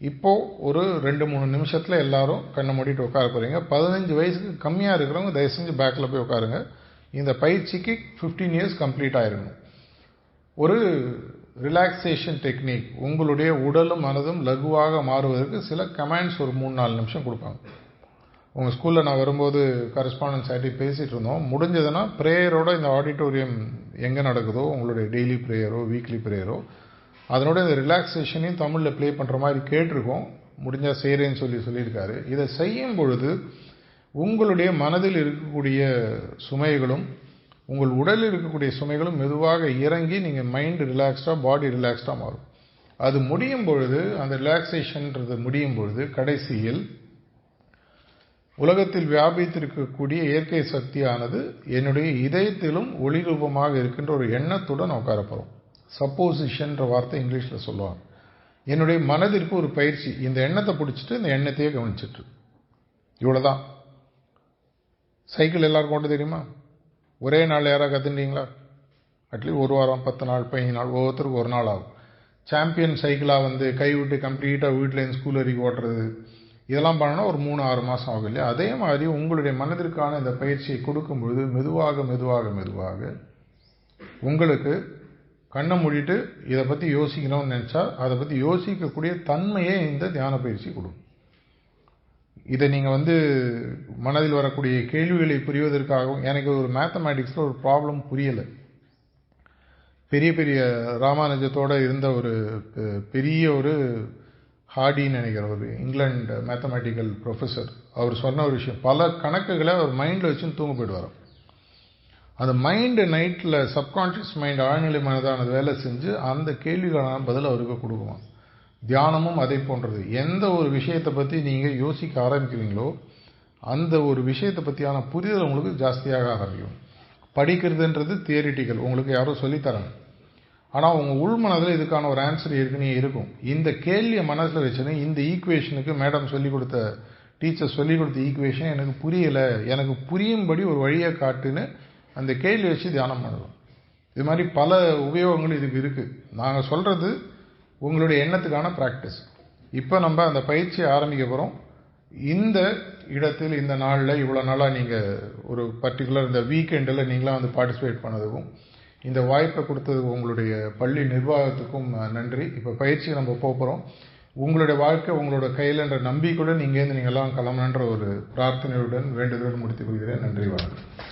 இப்போது ஒரு 2-3 நிமிஷத்தில் எல்லாரும் கண்ணை மூடிட்டு உட்கார போகிறீங்க. 15 வயசுக்கு கம்மியாக இருக்கிறவங்க தயவு செஞ்சு பேக்கில் போய் உட்காருங்க. இந்த பயிற்சிக்கு 15 இயர்ஸ் கம்ப்ளீட் ஆகிருக்கணும். ஒரு ரிலாக்ஸேஷன் டெக்னிக், உங்களுடைய உடலும் மனதும் லகுவாக மாறுவதற்கு சில கமெண்ட்ஸ் ஒரு 3-4 நிமிஷம் கொடுப்பாங்க. உங்கள் ஸ்கூலில் நான் வரும்போது கரஸ்பாண்டன்ஸ் ஆகிட்டு பேசிகிட்டு இருந்தோம். முடிஞ்சதுன்னா ப்ரேயரோட இந்த ஆடிட்டோரியம் எங்கே நடக்குதோ, உங்களுடைய டெய்லி ப்ரேயரோ வீக்லி ப்ரேயரோ, அதனோட இந்த ரிலாக்ஸேஷனையும் தமிழில் ப்ளே பண்ணுற மாதிரி கேட்டிருக்கோம். முடிஞ்சால் செய்கிறேன்னு சொல்லியிருக்காரு. இதை செய்யும் பொழுது உங்களுடைய மனதில் இருக்கக்கூடிய சுமைகளும் உங்கள் உடலில் இருக்கக்கூடிய சுமைகளும் மெதுவாக இறங்கி நீங்கள் மைண்ட் ரிலாக்ஸ்டாக பாடி ரிலாக்ஸ்டாக மாறும். அது முடியும் பொழுது, அந்த ரிலாக்ஸேஷன்ன்றது முடியும் பொழுது கடைசியில் உலகத்தில் வியாபித்திருக்கக்கூடிய இயற்கை சக்தியானது என்னுடைய இதயத்திலும் ஒளி ரூபமாக இருக்கின்ற ஒரு எண்ணத்துடன் உட்காரப்போகிறோம். சப்போசிஷன்ற வார்த்தை இங்கிலீஷில் சொல்லுவாங்க. என்னுடைய மனதிற்கு ஒரு பயிற்சி. இந்த எண்ணத்தை பிடிச்சிட்டு இந்த எண்ணத்தையே கவனிச்சிட்டு, இவ்வளோதான். சைக்கிள் எல்லாருக்கும் கொண்டு தெரியுமா? ஒரே நாள் யாராவது கற்றுட்டீங்களா? அட்லீஸ்ட் ஒரு வாரம், 10 நாள், 15 நாள், ஒவ்வொருத்தருக்கும் ஒரு நாள் ஆகும். சாம்பியன் சைக்கிளாக வந்து கை விட்டு கம்ப்ளீட்டாக வீட்டிலேருந்து ஸ்கூல் வரைக்கும் ஓட்டுறது, இதெல்லாம் பண்ணோன்னா ஒரு 3-6 மாதம் ஆகும் இல்லையா? அதே மாதிரி உங்களுடைய மனதிற்கான இந்த பயிற்சியை கொடுக்கும் பொழுது மெதுவாக மெதுவாக மெதுவாக உங்களுக்கு கண்ணை மூடிட்டு இதை பற்றி யோசிக்கணும்னு நினச்சா அதை பற்றி யோசிக்கக்கூடிய தன்மையே இந்த தியான பயிற்சி கொடுக்கும். இதை நீங்கள் வந்து மனதில் வரக்கூடிய கேள்விகளை புரிவதற்காகவும், எனக்கு ஒரு மேத்தமேட்டிக்ஸில் ஒரு ப்ராப்ளம் புரியலை. பெரிய பெரிய ராமானுஜத்தோடு இருந்த ஒரு பெரிய ஒரு ஹார்டின்னு நினைக்கிற ஒரு இங்கிலாந்து மேத்தமேட்டிக்கல் ப்ரொஃபஸர், அவர் சொன்ன ஒரு விஷயம், பல கணக்குகளை அவர் மைண்டில் வச்சுன்னு தூங்க போயிடுவார். அந்த மைண்டு நைட்டில் சப்கான்ஷியஸ் மைண்ட் ஆழ்நிலை மனதானது வேலை செஞ்சு அந்த கேள்விக்கான பதில் அவருக்கு கொடுக்குமா. தியானமும் அதை போன்றது. எந்த ஒரு விஷயத்தை பற்றி நீங்கள் யோசிக்க ஆரம்பிக்கிறீங்களோ அந்த ஒரு விஷயத்தை பற்றியான புரிதல் உங்களுக்கு ஜாஸ்தியாக ஆரம்பிக்கும். படிக்கிறதுன்றது தியரிட்டிக்கல், உங்களுக்கு யாரோ சொல்லித்தராங்க. ஆனால் உங்கள் உள்மனதில் இதுக்கான ஒரு ஆன்சர் ஏற்கனவே இருக்கும். இந்த கேள்வியை மனசில் வச்சுன்னு இந்த ஈக்குவேஷனுக்கு மேடம் சொல்லிக் கொடுத்த டீச்சர் சொல்லிக் கொடுத்த ஈக்குவேஷன் எனக்கு புரியலை, எனக்கு புரியும்படி ஒரு வழியை காட்டுன்னு அந்த கேள்வி வச்சு தியானம் பண்ணலாம். இது மாதிரி பல உபயோகங்கள் இதுக்கு இருக்குது. நாங்கள் சொல்கிறது உங்களுடைய எண்ணத்துக்கான ப்ராக்டிஸ். இப்போ நம்ம அந்த பயிற்சியை ஆரம்பிக்க போகிறோம். இந்த இடத்தில் இந்த நாளில் இவ்வளோ நாளாக நீங்கள் ஒரு பர்டிகுலர் இந்த வீக்கெண்டில் நீங்களாம் வந்து பார்ட்டிசிபேட் பண்ணதுக்கும் இந்த வாய்ப்பை கொடுத்ததுக்கு உங்களுடைய பள்ளி நிர்வாகத்துக்கும் நன்றி. இப்போ பயிற்சிக்கு நம்ம போகிறோம். உங்களுடைய வாழ்க்கை உங்களோட கையில் என்ற நம்பிக்கையுடன் இங்கேருந்து நீங்கள்லாம் கிளம்புன்ற ஒரு பிரார்த்தனையுடன் வேண்டுதலுடன் முடித்துக் கொள்கிறேன். நன்றி, வணக்கம்.